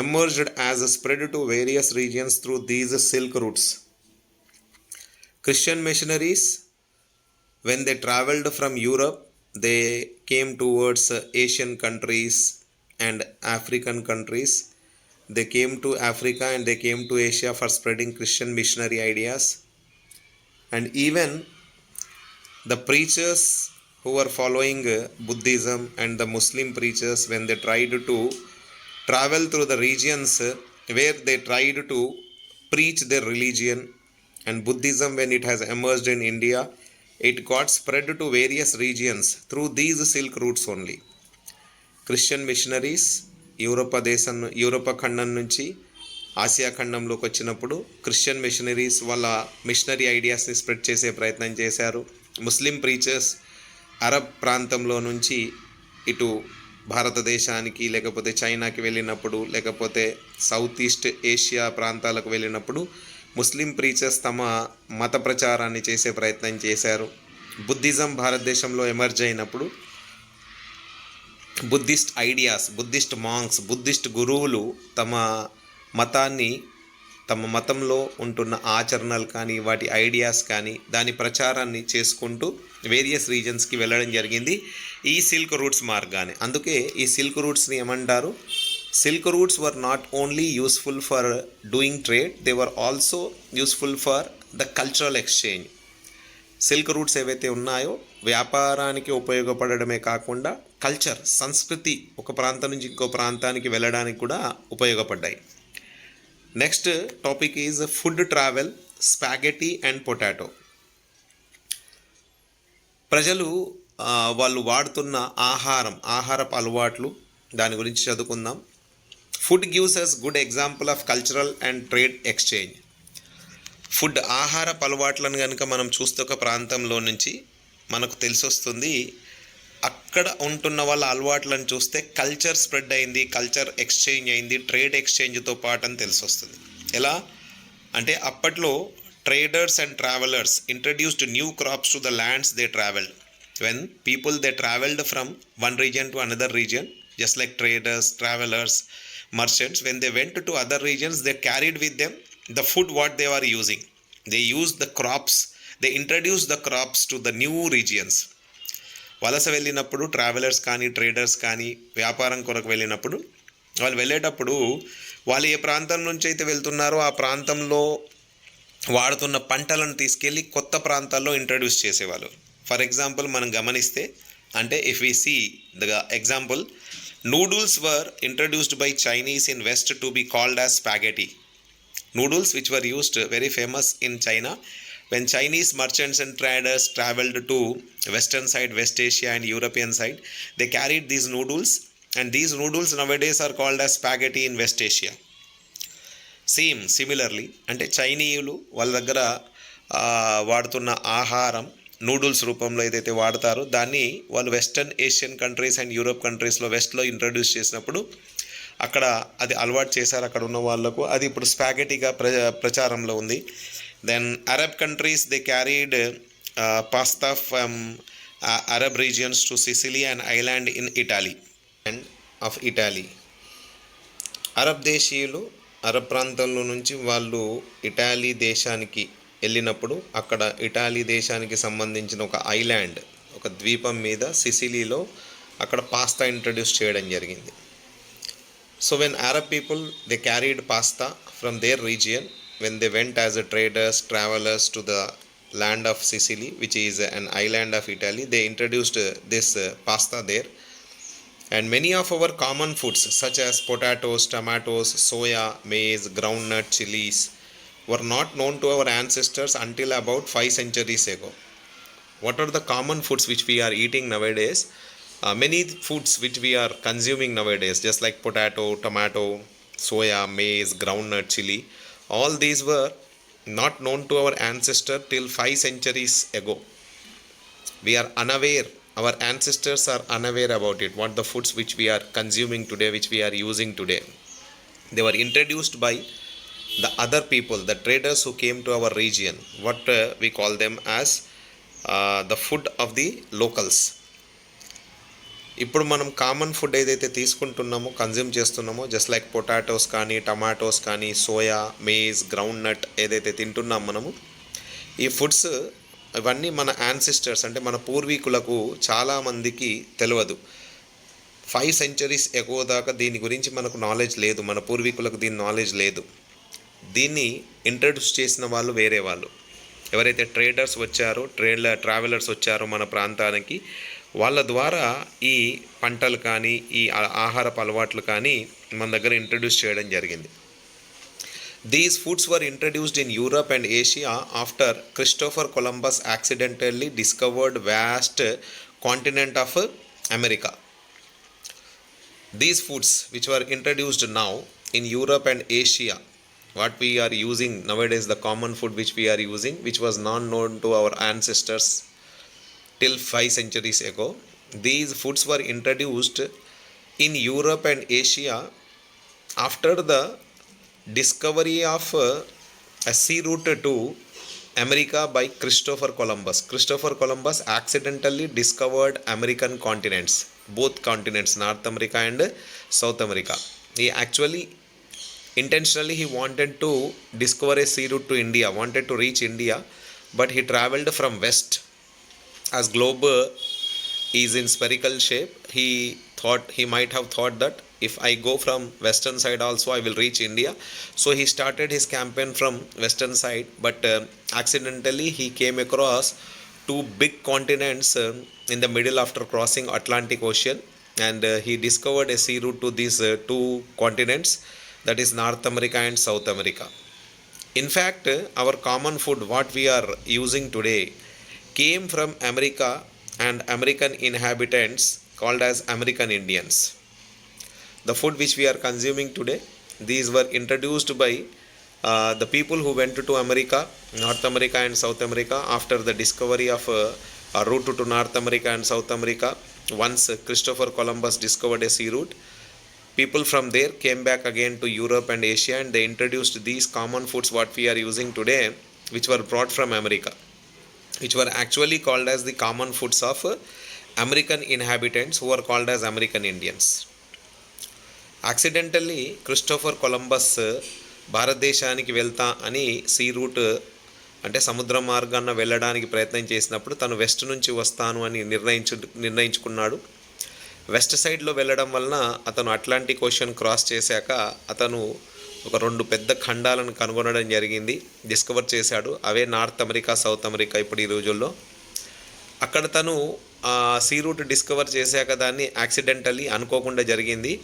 [SPEAKER 1] emerged as a spread to various regions through these silk routes. Christian missionaries, when they traveled from Europe, they came towards Asian countries and African countries. They came to Africa and they came to Asia for spreading Christian missionary ideas. And even the preachers who were following Buddhism and the Muslim preachers, when they tried to travel through the regions where they tried to preach their religion, and Buddhism, when it has emerged in India, it got spread to various regions through these silk routes only. Christian missionaries యూరోప ఖండం నుంచి ఆసియా ఖండంలోకి వచ్చినప్పుడు క్రిస్టియన్ మిషనరీస్ వాళ్ళ మిషనరీ ఐడియాస్ని స్ప్రెడ్ చేసే ప్రయత్నం చేశారు. ముస్లిం ప్రీచర్స్ అరబ్ ప్రాంతంలో నుంచి ఇటు భారతదేశానికి లేకపోతే చైనాకి వెళ్ళినప్పుడు, లేకపోతే సౌత్ ఈస్ట్ ఏషియా ప్రాంతాలకు వెళ్ళినప్పుడు ముస్లిం ప్రీచర్స్ తమ మత ప్రచారాన్ని చేసే ప్రయత్నం చేశారు. బుద్ధిజం భారతదేశంలో ఎమర్జ్ అయినప్పుడు Buddhist ideas, Buddhist monks, Buddhist గురువులు మతాన్ని తమ మతంలో ఉంటున్న ఆచరణలు కానీ వాటి ఐడియాస్ కానీ దాని ప్రచారాన్ని చేసుకుంటూ వేరియస్ రీజన్స్కి వెళ్ళడం జరిగింది ఈ సిల్క్ రూట్స్ మార్గాన్ని. అందుకే ఈ సిల్క్ రూట్స్ని ఏమంటారు? Silk roots were not only useful for doing trade, they were also useful for the cultural exchange. Silk roots ఏవైతే ఉన్నాయో వ్యాపారానికి ఉపయోగపడమే కాకుండా కల్చర్, సంస్కృతి ఒక ప్రాంతం నుంచి ఇంకో ప్రాంతానికి వెళ్ళడానికి కూడా ఉపయోగపడ్డాయి. Next topic is food travel, spaghetti and potato. ప్రజలు వాళ్ళు వాడుతున్న ఆహారపు అలవాట్లు దాని గురించి చదువుకుందాం. Food gives us good example of cultural and trade exchange. Food, ఆహారపు అలవాట్లను కనుక మనం చూస్తే ఒక ప్రాంతంలో నుంచి మనకు తెలిసొస్తుంది, అక్కడ ఉంటున్న వాళ్ళ అలవాట్లను చూస్తే కల్చర్ స్ప్రెడ్ అయింది, కల్చర్ ఎక్స్చేంజ్ అయింది, ట్రేడ్ ఎక్స్చేంజ్తో పాటు అని తెలిసొస్తుంది. ఎలా అంటే అప్పట్లో traders and travelers introduced new crops to the lands they traveled. When people they traveled from one region to another region, just like traders, travelers, merchants, when they went to other regions, they carried with them the food what they were using. They used the crops, they introduced the crops to the new regions. వలస వెళ్ళినప్పుడు ట్రావెలర్స్ కానీ ట్రేడర్స్ కానీ వ్యాపారం కొరకు వెళ్ళినప్పుడు వాళ్ళు వెళ్ళేటప్పుడు వాళ్ళు ఏ ప్రాంతం నుంచి అయితే వెళ్తున్నారో ఆ ప్రాంతంలో వాడుతున్న పంటలను తీసుకెళ్ళి కొత్త ప్రాంతాల్లో ఇంట్రడ్యూస్ చేసేవాళ్ళు. ఫర్ ఎగ్జాంపుల్ మనం గమనిస్తే, అంటే if we see the example, noodles were introduced by Chinese in West to be called as spaghetti. Noodles which were used very famous in China. When Chinese merchants and traders traveled to western side, West Asia and European side, they carried these noodles, and these noodles nowadays are called as spaghetti in West Asia. Similarly, అంటే చైనీయులు వాళ్ళ దగ్గర వాడుతున్న ఆహారం నూడిల్స్ రూపంలో ఏదైతే వాడతారో దాన్ని వాళ్ళు western Asian countries and Europe కంట్రీస్లో వెస్ట్లో ఇంట్రడ్యూస్ చేసినప్పుడు అక్కడ అది అలవాటు చేశారు అక్కడ ఉన్న వాళ్ళకు. అది ఇప్పుడు స్పాగెటీగా ప్రచారంలో ఉంది. Then Arab countries they carried pasta from Arab regions to Sicily and island in Italy and of Italy. Arab దేశీయులు అరబ్ ప్రాంతంలో నుంచి వాళ్ళు ఇటాలీ దేశానికి వెళ్ళినప్పుడు అక్కడ ఇటాలీ దేశానికి సంబంధించిన ఒక ఐలాండ్, ఒక ద్వీపం మీద సిసిలీలో అక్కడ పాస్తా ఇంట్రడ్యూస్ చేయడం జరిగింది. So when Arab people they carried pasta from their region when they went as a traders, travelers to the land of Sicily, which is an island of Italy, they introduced this pasta there. And many of our common foods such as potatoes, tomatoes, soya, maize, groundnut, chilies were not known to our ancestors until about 5 centuries ago. What are the common foods which we are eating nowadays? Many foods which we are consuming nowadays, just like potato, tomato, soya, maize, groundnut, chili, all these were not known to our ancestor till 5 centuries ago. We are unaware, our ancestors are unaware about it, what the foods which we are consuming today, which we are using today. They were introduced by the other people, the traders who came to our region, what we call them as the food of the locals. ఇప్పుడు మనం కామన్ ఫుడ్ ఏదైతే తీసుకుంటున్నామో, కన్జ్యూమ్ చేస్తున్నామో, జస్ట్ లైక్ పొటాటోస్ కానీ టమాటోస్ కానీ సోయా, మేజ్, గ్రౌండ్ నట్ ఏదైతే తింటున్నాం మనము, ఈ ఫుడ్స్ ఇవన్నీ మన యాన్సిస్టర్స్ అంటే మన పూర్వీకులకు చాలామందికి తెలియదు. 5 centuries ఎగో దాకా దీని గురించి మనకు నాలెడ్జ్ లేదు, మన పూర్వీకులకు దీని నాలెడ్జ్ లేదు. దీన్ని ఇంట్రడ్యూస్ చేసిన వాళ్ళు వేరే వాళ్ళు, ఎవరైతే ట్రేడర్స్ వచ్చారో, ట్రావెలర్స్ వచ్చారో మన ప్రాంతానికి, వాళ్ళ ద్వారా ఈ పంటలు కానీ ఈ ఆహారపు అలవాట్లు కానీ మన దగ్గర ఇంట్రడ్యూస్ చేయడం జరిగింది. These foods were introduced in Europe and Asia after Christopher Columbus accidentally discovered vast continent of America. These foods which were introduced now in Europe and Asia, what we are using nowadays, the common food which we are using, which was not known to our ancestors till 5 centuries ago. These foods were introduced in Europe and Asia after the discovery of A sea route to America by Christopher Columbus. Christopher Columbus accidentally discovered American continents, both continents, North America and South America. He actually intentionally he wanted to discover a sea route to India, wanted to reach India, but he traveled from west. As globe is in spherical shape, he might have thought that if I go from western side also I will reach India. So he started his campaign from western side, but accidentally he came across two big continents in the middle after crossing Atlantic Ocean, and he discovered a sea route to these two continents, that is North America and South America. In fact, our common food what we are using today came from America and American inhabitants called as American Indians. The food which we are consuming today, these were introduced by the people who went to America, North America and South America after the discovery of a route to North America and South America. Once Christopher Columbus discovered a sea route, people from there came back again to Europe and Asia, and they introduced these common foods what we are using today, which were brought from America, which were actually called as the common foods of American inhabitants who are called as American Indians. Accidentally Christopher Columbus భారతదేశానికి వెళ్తా అని సీ రూట్ అంటే సముద్ర మార్గాన వెళ్ళడానికి ప్రయత్నం చేసినప్పుడు తను వెస్ట్ నుంచి వస్తాను అని నిర్ణయించుకున్నాడు. వెస్ట్ సైడ్లో వెళ్ళడం వలన అతను అట్లాంటిక్ ఓషన్ క్రాస్ చేశాక అతను ఒక రెండు పెద్ద ఖండాలను కనుగొనడం జరిగింది, డిస్కవర్ చేశాడు. అవే నార్త్ అమెరికా, సౌత్ అమెరికా ఇప్పుడు ఈ రోజుల్లో. అక్కడ తను సీ రూట్ డిస్కవర్ చేశాక దాన్ని యాక్సిడెంటల్లీ అనుకోకుండా జరిగింది.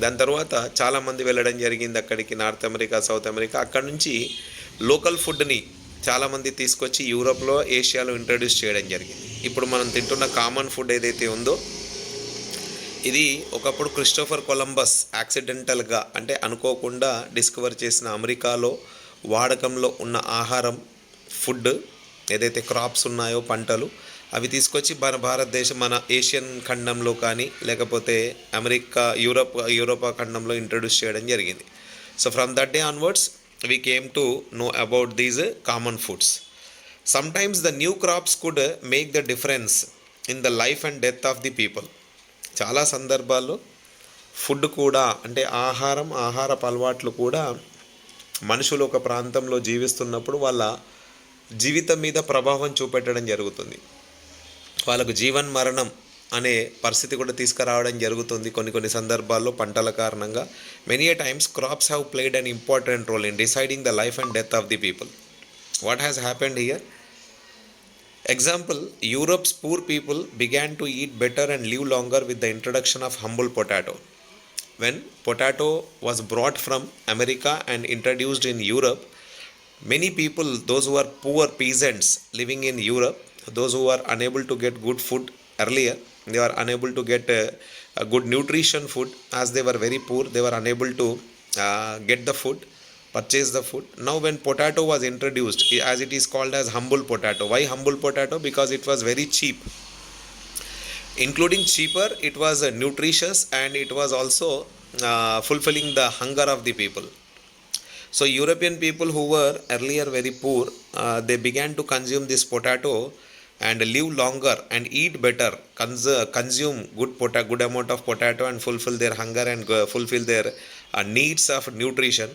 [SPEAKER 1] దాని తర్వాత చాలామంది వెళ్ళడం జరిగింది అక్కడికి, నార్త్ అమెరికా, సౌత్ అమెరికా. అక్కడ నుంచి లోకల్ ఫుడ్ని చాలామంది తీసుకొచ్చి యూరోప్లో, ఏషియాలో ఇంట్రడ్యూస్ చేయడం జరిగింది. ఇప్పుడు మనం తింటున్న కామన్ ఫుడ్ ఏదైతే ఉందో ఇది ఒకప్పుడు క్రిస్టోఫర్ కొలంబస్ యాక్సిడెంటల్గా అంటే అనుకోకుండా డిస్కవర్ చేసిన అమెరికాలో వాడకంలో ఉన్న ఆహారం, ఫుడ్ ఏదైతే క్రాప్స్ ఉన్నాయో, పంటలు, అవి తీసుకొచ్చి మన భారతదేశం, మన ఏషియన్ ఖండంలో కానీ లేకపోతే అమెరికా, యూరోపా ఖండంలో ఇంట్రడ్యూస్ చేయడం జరిగింది. So from that day onwards we came to know about these common foods. Sometimes the new crops could make the difference in the life and death of the people. చాలా సందర్భాల్లో ఫుడ్ కూడా అంటే ఆహారపు అలవాట్లు కూడా మనుషులు ఒక ప్రాంతంలో జీవిస్తున్నప్పుడు వాళ్ళ జీవితం మీద ప్రభావం చూపెట్టడం జరుగుతుంది. వాళ్ళకు జీవన్ మరణం అనే పరిస్థితి కూడా తీసుకురావడం జరుగుతుంది కొన్ని సందర్భాల్లో పంటల కారణంగా. Many a times crops have played an important role in deciding the life and death of the people. What has happened here? Example, Europe's poor people began to eat better and live longer with the introduction of humble potato. When potato was brought from America and introduced in Europe, many people, those who are poor peasants living in Europe, those who are unable to get good food earlier, they are unable to get a good nutrition food as they were very poor, they were unable to get the food, purchase the food. Now when potato was introduced, as it is called as humble potato. Why humble potato? Because it was very cheap. Including cheaper, it was nutritious, and it was also fulfilling the hunger of the people. So European people who were earlier very poor, they began to consume this potato and live longer and eat better, consume good amount of potato and fulfill their hunger and fulfill their needs of nutrition.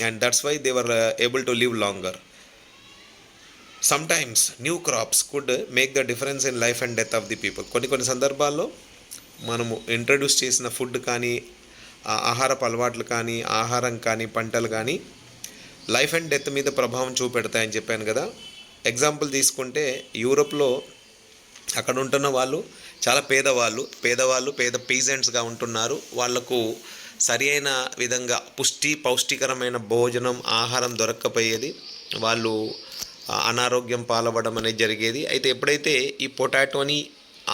[SPEAKER 1] And that's why they were able to live longer. Sometimes new crops could make the difference in life and death of the people. కొన్ని సందర్భాల్లో మనము ఇంట్రడ్యూస్ చేసిన ఫుడ్ కానీ, ఆహారపు అలవాట్లు కానీ, ఆహారం కానీ, పంటలు కానీ లైఫ్ అండ్ డెత్ మీద ప్రభావం చూపెడతాయని చెప్పాను కదా. ఎగ్జాంపుల్ తీసుకుంటే యూరోప్లో అక్కడ ఉంటున్న వాళ్ళు చాలా పేద పీజెంట్స్గా ఉంటున్నారు. వాళ్లకు సరి అయిన విధంగా పౌష్టికరమైన భోజనం, ఆహారం దొరక్కపోయేది. వాళ్ళు అనారోగ్యం పాలవ్వడం అనేది జరిగేది. అయితే ఎప్పుడైతే ఈ పొటాటోని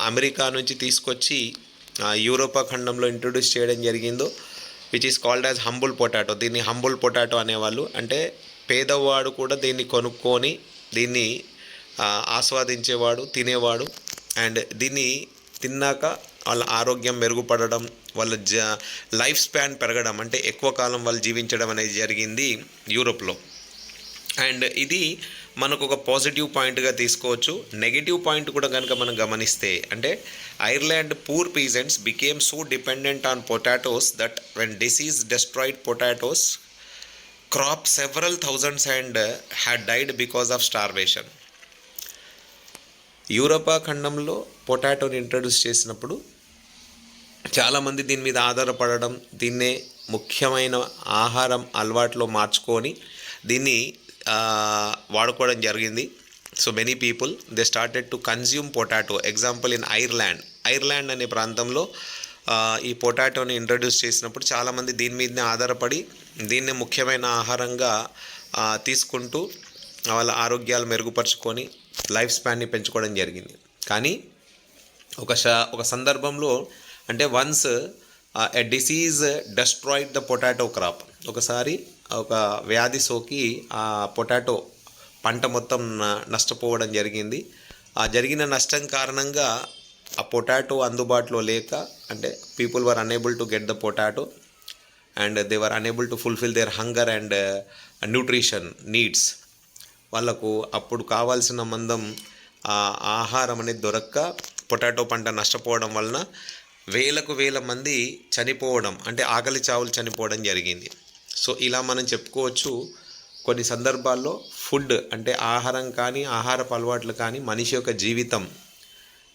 [SPEAKER 1] అమెరికా నుంచి తీసుకొచ్చి యూరోపా ఖండంలో ఇంట్రొడ్యూస్ చేయడం జరిగిందో, which is called as humble potato. దీన్ని హంబుల్ పొటాటో అనేవాళ్ళు. అంటే పేదవాడు కూడా దీన్ని కొనుక్కొని దీన్ని ఆస్వాదించేవాడు, తినేవాడు. అండ్ దీన్ని తిన్నాక వాళ్ళ ఆరోగ్యం మెరుగుపడడం, వాళ్ళ లైఫ్ స్పాన్ పెరగడం, అంటే ఎక్కువ కాలం వాళ్ళు జీవించడం అనేది జరిగింది యూరోప్లో. అండ్ ఇది మనకు ఒక పాజిటివ్ పాయింట్గా తీసుకోవచ్చు. నెగిటివ్ పాయింట్ కూడా కనుక మనం గమనిస్తే, అంటే Ireland poor peasants became so dependent on potatoes that when disease destroyed potatoes crop several thousands and had died because of starvation. Europa ఖండంలో పొటాటోని ఇంట్రడ్యూస్ చేసినప్పుడు చాలామంది దీని మీద ఆధారపడడం, దీన్నే ముఖ్యమైన ఆహారం అలవాట్లో మార్చుకొని దీన్ని వాడుకోవడం జరిగింది. So many people they started to consume potato. Example in Ireland అనే ప్రాంతంలో ఈ పొటాటోని ఇంట్రడ్యూస్ చేసినప్పుడు చాలామంది దీని మీదనే ఆధారపడి దీన్నే ముఖ్యమైన ఆహారంగా తీసుకుంటూ వాళ్ళ ఆరోగ్యాలు మెరుగుపరుచుకొని లైఫ్ స్పాన్ని పెంచుకోవడం జరిగింది. కానీ ఒక సందర్భంలో, అంటే once a disease destroyed the potato crop, ఒకసారి ఒక వ్యాధి సోకి ఆ పొటాటో పంట మొత్తం నష్టపోవడం జరిగింది. ఆ జరిగిన నష్టం కారణంగా ఆ పొటాటో అందుబాటులో లేక, అంటే people were unable to get the potato and they were unable to fulfil there hunger and nutrition needs. వాళ్ళకు అప్పుడు కావాల్సిన మందం ఆహారం అనేది దొరక్క పొటాటో పంట నష్టపోవడం వలన వేల మంది చనిపోవడం, అంటే ఆకలి చావులు చనిపోవడం జరిగింది. సో ఇలా మనం చెప్పుకోవచ్చు, కొన్ని సందర్భాల్లో ఫుడ్ అంటే ఆహారం కానీ ఆహారపు అలవాట్లు కానీ మనిషి యొక్క జీవితం,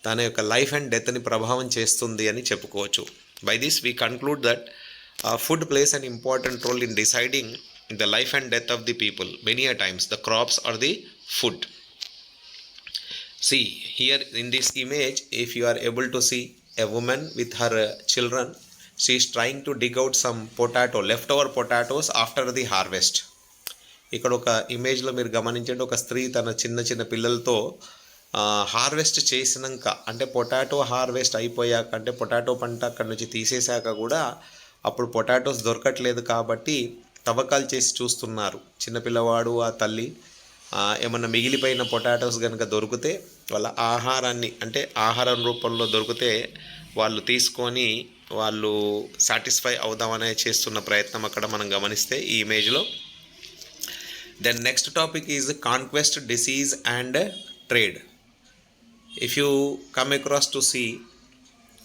[SPEAKER 1] తన యొక్క లైఫ్ అండ్ డెత్ని ప్రభావం చేస్తుంది అని చెప్పుకోవచ్చు. By this we conclude that food plays an important role in deciding the life and death of the people. Many a times the crops or the food. See here in this image, if you are able to see a woman with her children, she is trying to dig out some leftover potatoes after the harvest. ఇక్కడ ఒక ఇమేజ్లో మీరు గమనించండి, ఒక స్త్రీ తన చిన్న పిల్లలతో హార్వెస్ట్ చేసినాక, అంటే పొటాటో హార్వెస్ట్ అయిపోయాక, అంటే పొటాటో పంట అక్కడ నుంచి తీసేశాక కూడా అప్పుడు పొటాటోస్ దొరకట్లేదు కాబట్టి తవ్వకాలు చేసి చూస్తున్నారు. చిన్నపిల్లవాడు ఆ తల్లి ఏమన్నా మిగిలిపోయిన పొటాటోస్ కనుక దొరికితే వాళ్ళ ఆహారాన్ని, అంటే ఆహారం రూపంలో దొరికితే వాళ్ళు తీసుకొని వాళ్ళు సాటిస్ఫై అవుదామనే చేస్తున్న ప్రయత్నం అక్కడ మనం గమనిస్తే ఈ ఇమేజ్లో. Then next topic is conquest, disease and trade. If you come across to see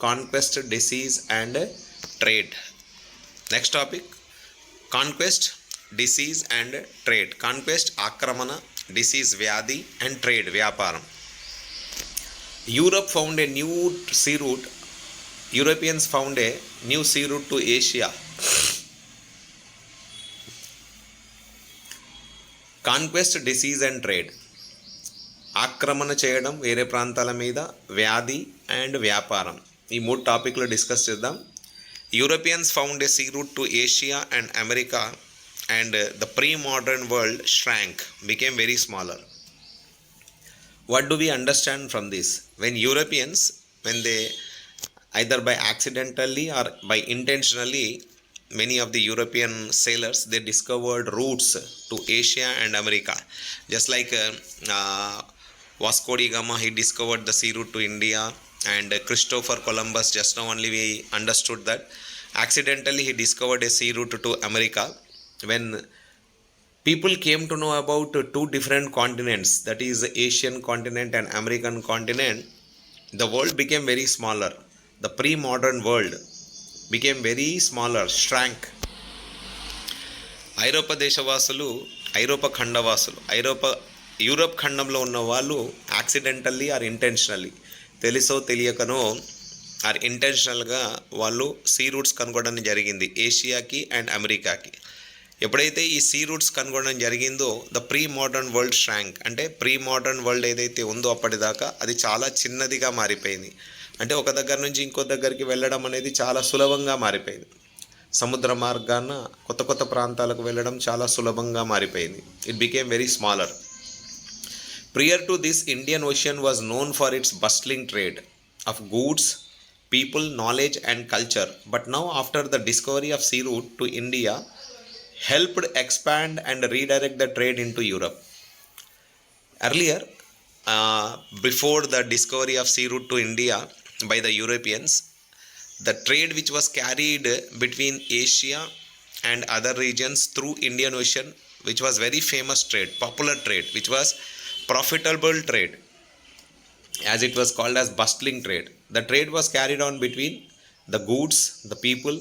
[SPEAKER 1] conquest, disease and trade. Next topic conquest, disease and trade. Conquest ఆక్రమణ, డిసీజ్ వ్యాధి అండ్ ట్రేడ్ వ్యాపారం. Europe found a new sea route. Europeans found a new sea route to Asia. Conquest, disease and trade. ఆక్రమణ చేయడం వేరే ప్రాంతాల మీద, వ్యాధి అండ్ వ్యాపారం. ఈ మూడు టాపిక్లు డిస్కస్ చేద్దాం. Europeans found a sea route to Asia and America, and the pre-modern world shrank, became very smaller. What do we understand from this? When Europeans, when they either by accidentally or by intentionally, many of the European sailors, they discovered routes to Asia and America. Just like Vasco da Gama, he discovered the sea route to India, and Christopher Columbus, just now only we understood that accidentally he discovered a sea route to America. When people came to know about two different continents, that is Asian continent and American continent, the world became very smaller. The pre-modern world became very smaller, shrank. ఐరోపా దేశవాసులు, ఐరోపా ఖండవాసులు, యూరోప్ ఖండంలో ఉన్న వాళ్ళు యాక్సిడెంటల్లీ ఆర్ ఇంటెన్షనల్లీ, తెలుసో తెలియకనో ఆర్ ఇంటెన్షనల్గా వాళ్ళు సీ రూట్స్ కనుగొనడం జరిగింది ఏషియాకి అండ్ అమెరికాకి. ఎప్పుడైతే ఈ సీ రూట్స్ కనుగొనడం జరిగిందో the pre modern world shrank, అంటే ప్రీ మోడర్న్ వరల్డ్ ఏదైతే ఉందో అప్పటిదాకా అది చాలా చిన్నదిగా మారిపోయింది. అంటే ఒక దగ్గర నుంచి ఇంకో దగ్గరికి వెళ్ళడం అనేది చాలా సులభంగా మారిపోయింది. సముద్ర మార్గాన కొత్త ప్రాంతాలకు వెళ్ళడం చాలా సులభంగా మారిపోయింది. It became very smaller. Prior to this, Indian Ocean was known for its bustling trade of goods, people, knowledge and culture. But now, after the discovery of sea route to India, helped expand and redirect the trade into Europe. Earlier, before the discovery of sea route to India by the Europeans, the trade which was carried between Asia and other regions through Indian Ocean which was very famous trade, popular trade, which was profitable trade, as it was called as bustling trade. The trade was carried on between the goods, the people.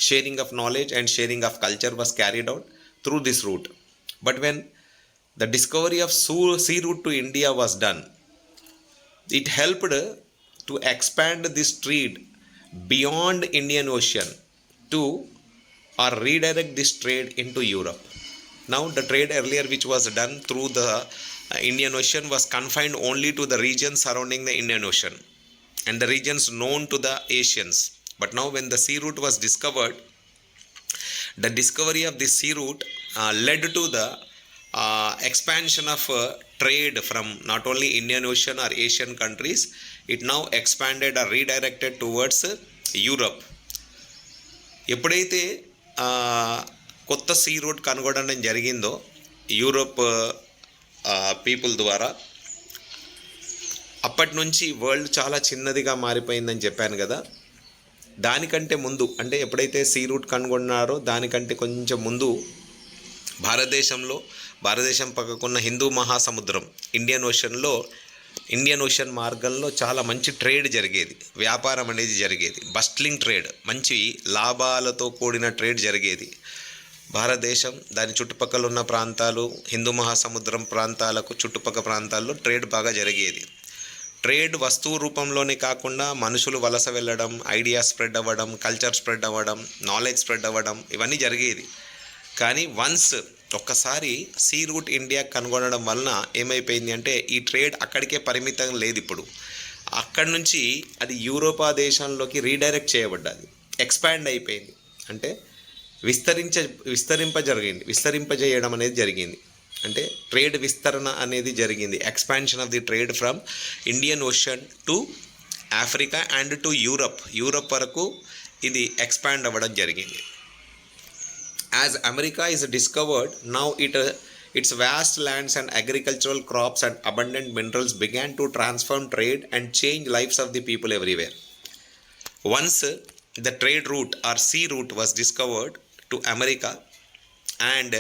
[SPEAKER 1] Sharing of knowledge and sharing of culture was carried out through this route. But when the discovery of sea route to India was done, it helped to expand this trade beyond Indian Ocean to or redirect this trade into Europe. Now, the trade earlier which was done through the Indian Ocean was confined only to the regions surrounding the Indian Ocean and the regions known to the Asians. But now, when the sea route was discovered, the discovery of this sea route led to the expansion of trade from not only Indian Ocean or Asian countries. It now expanded or redirected towards Europe. ఎప్పుడైతే కొత్త సీ రూట్ కనుగొనడం జరిగిందో యూరోప్ పీపుల్ ద్వారా, అప్పటి నుంచి వరల్డ్ చాలా చిన్నదిగా మారిపోయిందని చెప్పాను కదా. దానికంటే ముందు, అంటే ఎప్పుడైతే సీ రూట్ కనుగొన్నారో దానికంటే కొంచెం ముందు భారతదేశం పక్కకున్న హిందూ మహాసముద్రం, ఇండియన్ ఓషన్ మార్గంలో చాలా మంచి ట్రేడ్ జరిగేది, వ్యాపారం అనేది జరిగేది, బస్ట్లింగ్ ట్రేడ్, మంచి లాభాలతో కూడిన ట్రేడ్ జరిగేది. భారతదేశం దాని చుట్టుపక్కల ఉన్న ప్రాంతాలు, హిందూ మహాసముద్రం ప్రాంతాలకు చుట్టుపక్కల ప్రాంతాల్లో ట్రేడ్ బాగా జరిగేది. ట్రేడ్ వస్తువు రూపంలోనే కాకుండా మనుషులు వలస వెళ్ళడం, ఐడియా స్ప్రెడ్ అవ్వడం, కల్చర్ స్ప్రెడ్ అవ్వడం, నాలెడ్జ్ స్ప్రెడ్ అవ్వడం, ఇవన్నీ జరిగేది. కానీ ఒక్కసారి సీ రూట్ ఇండియా కనుగొనడం వలన ఏమైపోయింది అంటే ఈ ట్రేడ్ అక్కడికే పరిమితం లేదు. ఇప్పుడు అక్కడి నుంచి అది యూరోపా దేశంలోకి రీడైరెక్ట్ చేయబడ్డది, ఎక్స్పాండ్ అయిపోయింది. అంటే విస్తరింపజేయడం అనేది జరిగింది. అంటే ట్రేడ్ విస్తరణ అనేది జరిగింది. Expansion of the trade from Indian ocean to Africa and to Europe వరకు ఇది ఎక్స్పాండ్ అవ్వడం జరిగింది. As America is discovered, now its vast lands and agricultural crops and abundant minerals began to transform trade and change lives of the people everywhere. Once the trade route or sea route was discovered to America, and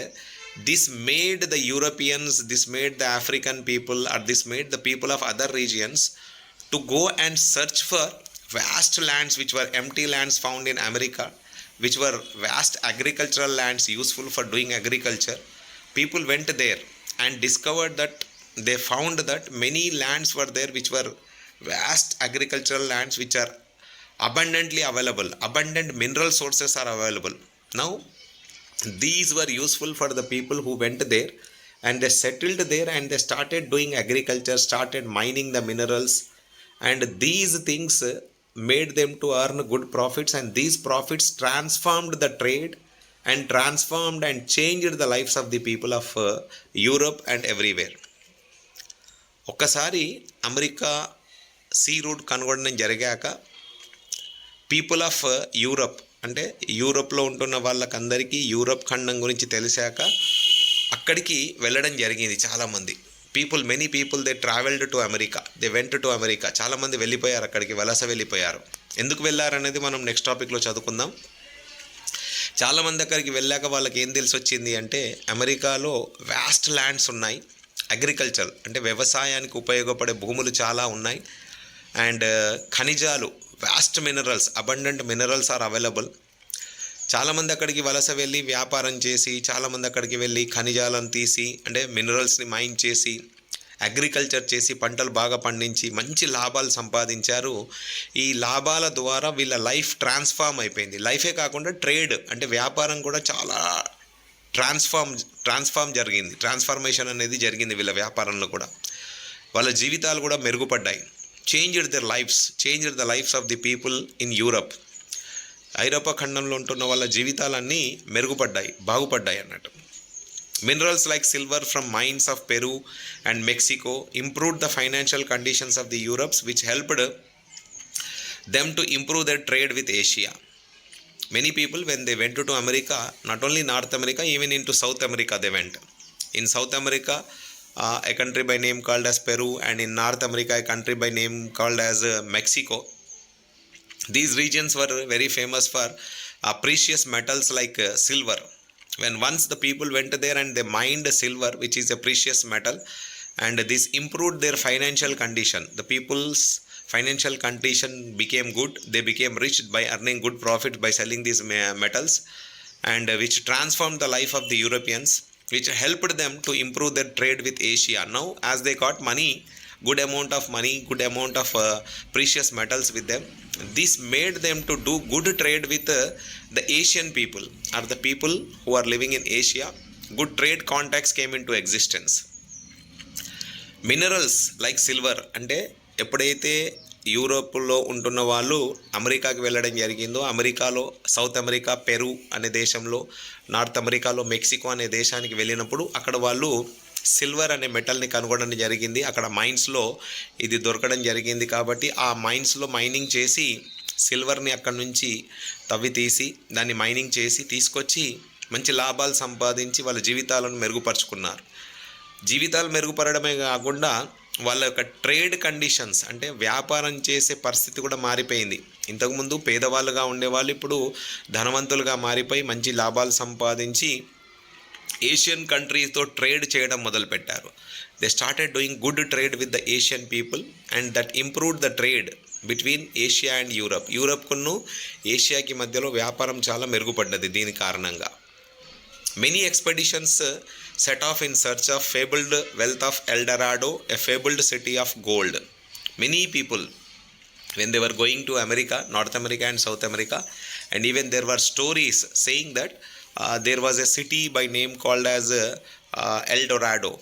[SPEAKER 1] this made the Europeans, this made the African people, or this made the people of other regions to go and search for vast lands which were empty lands found in America, which were vast agricultural lands useful for doing agriculture. People went there and discovered that they found that many lands were there which were vast agricultural lands which are abundantly available. Abundant mineral sources are available. Now, these were useful for the people who went there, and they settled there and they started doing agriculture, started mining the minerals, and these things made them to earn good profits, and these profits transformed the trade and transformed and changed the lives of the people of Europe and everywhere. ఒక్కసారి అమెరికా సీ రూట్ కనుగొనడం జరిగాక పీపుల్ ఆఫ్ యూరప్, అంటే యూరోప్లో ఉంటున్న వాళ్ళకందరికీ యూరప్ ఖండం గురించి తెలిసాక అక్కడికి వెళ్ళడం జరిగింది చాలామంది. many people, they traveled to America, they went to America. చాలామంది వెళ్ళిపోయారు, అక్కడికి వలస వెళ్ళిపోయారు. ఎందుకు వెళ్ళారు అనేది మనం నెక్స్ట్ టాపిక్లో చదువుకుందాం. చాలామంది అక్కడికి వెళ్ళాక వాళ్ళకి ఏం తెలిసి వచ్చింది అంటే అమెరికాలో వాస్ట్ ల్యాండ్స్ ఉన్నాయి, అగ్రికల్చర్ అంటే వ్యవసాయానికి ఉపయోగపడే భూములు చాలా ఉన్నాయి, అండ్ ఖనిజాలు, vast minerals, abundant minerals are available. చాలామంది అక్కడికి వలస వెళ్ళి వ్యాపారం చేసి, చాలామంది అక్కడికి వెళ్ళి ఖనిజాలను తీసి, అంటే మినరల్స్ని మైన్ చేసి, అగ్రికల్చర్ చేసి, పంటలు బాగా పండించి మంచి లాభాలు సంపాదించారు. ఈ లాభాల ద్వారా వీళ్ళ లైఫ్ ట్రాన్స్ఫార్మ్ అయిపోయింది. లైఫే కాకుండా ట్రేడ్ అంటే వ్యాపారం కూడా చాలా ట్రాన్స్ఫర్మేషన్ అనేది జరిగింది వీళ్ళ వ్యాపారంలో కూడా. వాళ్ళ జీవితాలు కూడా మెరుగుపడ్డాయి. Changed the lives of the people in Europe. ఐరోపా ఖండంలో ఉంటున్న వాళ్ళ జీవితాలన్నీ బాగుపడ్డాయి అన్నట్టు. Minerals like silver from mines of Peru and Mexico improved the financial conditions of the Europes which helped them to improve their trade with Asia. Many people, when they went to America, not only North America, even into South America they went. In South America, a country by name called as Peru, and in North America, a country by name called as Mexico. These regions were very famous for precious metals like silver. When once the people went there and they mined silver, which is a precious metal, and this improved their financial condition. The people's financial condition became good. They became rich by earning good profit by selling these metals, and which transformed the life of the Europeans, which helped them to improve their trade with Asia. Now as they got money, good amount of money, good amount of precious metals with them, this made them to do good trade with the Asian people, or the people who are living in Asia. Good trade contacts came into existence. Minerals like silver, అంటే ఎప్పుడైతే యూరోప్లో ఉంటున్న వాళ్ళు అమెరికాకి వెళ్ళడం జరిగిందో, అమెరికాలో సౌత్ అమెరికా పెరు అనే దేశంలో, నార్త్ అమెరికాలో మెక్సికో అనే దేశానికి వెళ్ళినప్పుడు అక్కడ వాళ్ళు సిల్వర్ అనే మెటల్ని కనుగొనడం జరిగింది. అక్కడ మైన్స్లో ఇది దొరకడం జరిగింది. కాబట్టి ఆ మైన్స్లో మైనింగ్ చేసి సిల్వర్ని అక్కడ నుంచి తవ్వి తీసి దాన్ని మైనింగ్ చేసి తీసుకొచ్చి మంచి లాభాలు సంపాదించి వాళ్ళ జీవితాలను మెరుగుపరుచుకున్నారు. జీవితాలు మెరుగుపడమే కాకుండా వాళ్ళ యొక్క ట్రేడ్ కండిషన్స్, అంటే వ్యాపారం చేసే పరిస్థితి కూడా మారిపోయింది. ఇంతకుముందు పేదవాళ్ళుగా ఉండేవాళ్ళు ఇప్పుడు ధనవంతులుగా మారిపోయి మంచి లాభాలు సంపాదించి ఏషియన్ కంట్రీస్తో ట్రేడ్ చేయడం మొదలుపెట్టారు. They started doing good trade with the Asian people, and that improved the trade between Asia and Europe. యూరప్కును ఏషియాకి మధ్యలో వ్యాపారం చాలా మెరుగుపడ్డది దీని కారణంగా. Many expeditions set off in search of fabled wealth of El Dorado, a fabled city of gold. Many people, when they were going to America, North America and South America, and even there were stories saying that there was a city by name called as El Dorado,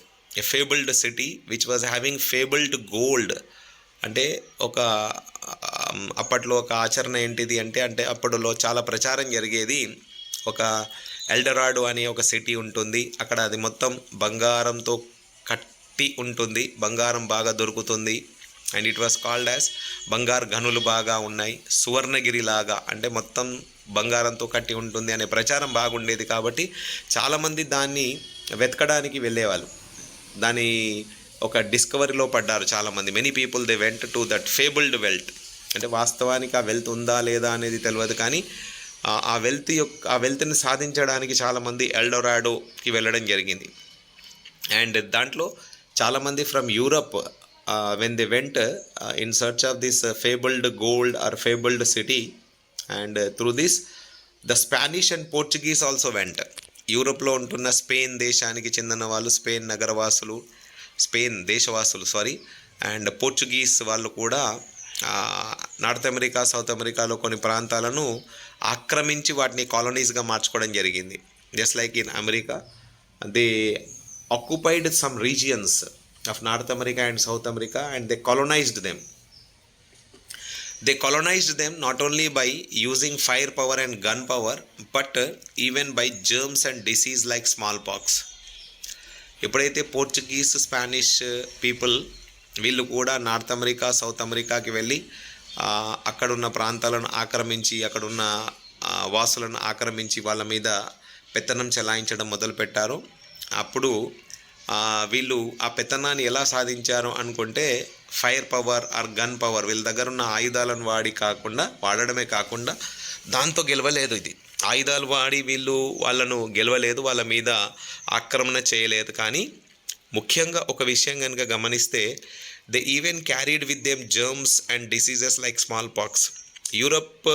[SPEAKER 1] a fabled city which was having fabled gold. అంటే ఒక అప్పట్లో ఒక ఆచరణ ఏంటిది అంటే అప్పట్లో చాలా ప్రచారం జరిగేది. ఒక ఎల్డరాడో అనే ఒక సిటీ ఉంటుంది, అక్కడ అది మొత్తం బంగారంతో కట్టి ఉంటుంది, బంగారం బాగా దొరుకుతుంది. And it was called as బంగారు గనులు బాగా ఉన్నాయి, సువర్ణగిరి లాగా, అంటే మొత్తం బంగారంతో కట్టి ఉంటుంది అనే ప్రచారం బాగుండేది. కాబట్టి చాలామంది దాన్ని వెతకడానికి వెళ్ళేవాళ్ళు, దాని ఒక డిస్కవరీలో పడ్డారు చాలామంది. Many people they went to that fabled wealth. అంటే వాస్తవానికి ఆ వెల్త్ ఉందా లేదా అనేది తెలియదు, కానీ ఆ వెల్త్ని సాధించడానికి చాలామంది ఎల్డోరాడోకి వెళ్ళడం జరిగింది. అండ్ దాంట్లో చాలామంది from Europe when they went in search of this fabled gold or fabled city, and through this the Spanish and Portuguese also went. యూరోప్లో ఉంటున్న స్పెయిన్ దేశానికి చెందిన వాళ్ళు, స్పెయిన్ దేశవాసులు అండ్ పోర్చుగీస్ వాళ్ళు కూడా నార్త్ అమెరికా, సౌత్ అమెరికాలో కొన్ని ప్రాంతాలను ఆక్రమించి వాటిని కాలనీస్గా మార్చుకోవడం జరిగింది. Just like in America, they occupied some regions of north America and south America, and they colonized them. They colonized them not only by using fire power and gun power, but even by germs and disease like smallpox. ఎప్పుడైతే పోర్చుగీస్, స్పానిష్ పీపుల్ వీళ్ళు కూడా నార్త్ అమెరికా, సౌత్ అమెరికాకి వెళ్ళి అక్కడున్న ప్రాంతాలను ఆక్రమించి, అక్కడున్న వాసులను ఆక్రమించి వాళ్ళ మీద పెత్తనం చెలాయించడం మొదలుపెట్టారు. అప్పుడు వీళ్ళు ఆ పెత్తనాన్ని ఎలా సాధించారు అనుకుంటే fire power or gun power, వీళ్ళ దగ్గర ఉన్న ఆయుధాలను వాడడమే కాకుండా దాంతో గెలవలేదు. ఇది ఆయుధాలు వాడి వాళ్ళను గెలవలేదు, వాళ్ళ మీద ఆక్రమణ చేయలేదు. కానీ ముఖ్యంగా ఒక విషయం కనుక గమనిస్తే, they even carried with them germs and diseases like small pox. Europe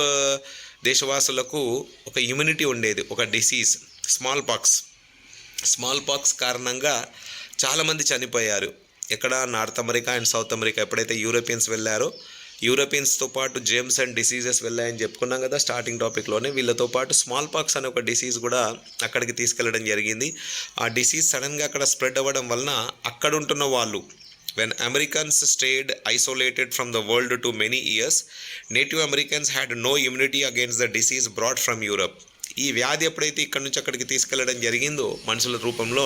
[SPEAKER 1] దేశవాసులకు ఒక ఇమ్యూనిటీ ఉండేది, ఒక డిసీజ్ స్మాల్ పాక్స్ కారణంగా చాలామంది చనిపోయారు. ఎక్కడ? North America and south America. ఎప్పుడైతే యూరోపియన్స్ వెళ్ళారో, యూరోపియన్స్తో పాటు జేమ్స్ అండ్ డిసీజెస్ వెళ్ళాయని చెప్పుకున్నాం కదా స్టార్టింగ్ టాపిక్లోనే. వీళ్ళతో పాటు స్మాల్ పాక్స్ అనే ఒక డిసీజ్ కూడా అక్కడికి తీసుకెళ్ళడం జరిగింది. ఆ డిసీజ్ సడన్గా అక్కడ స్ప్రెడ్ అవ్వడం వలన అక్కడ ఉంటున్న వాళ్ళు, when Americans stayed isolated from the world to many years, Native Americans had no immunity against the disease brought from Europe. ఈ వ్యాధి ఎప్పుడైతే ఇక్కడ నుంచి అక్కడికి తీసుకెళ్ళడం జరిగిందో మనుషుల రూపంలో,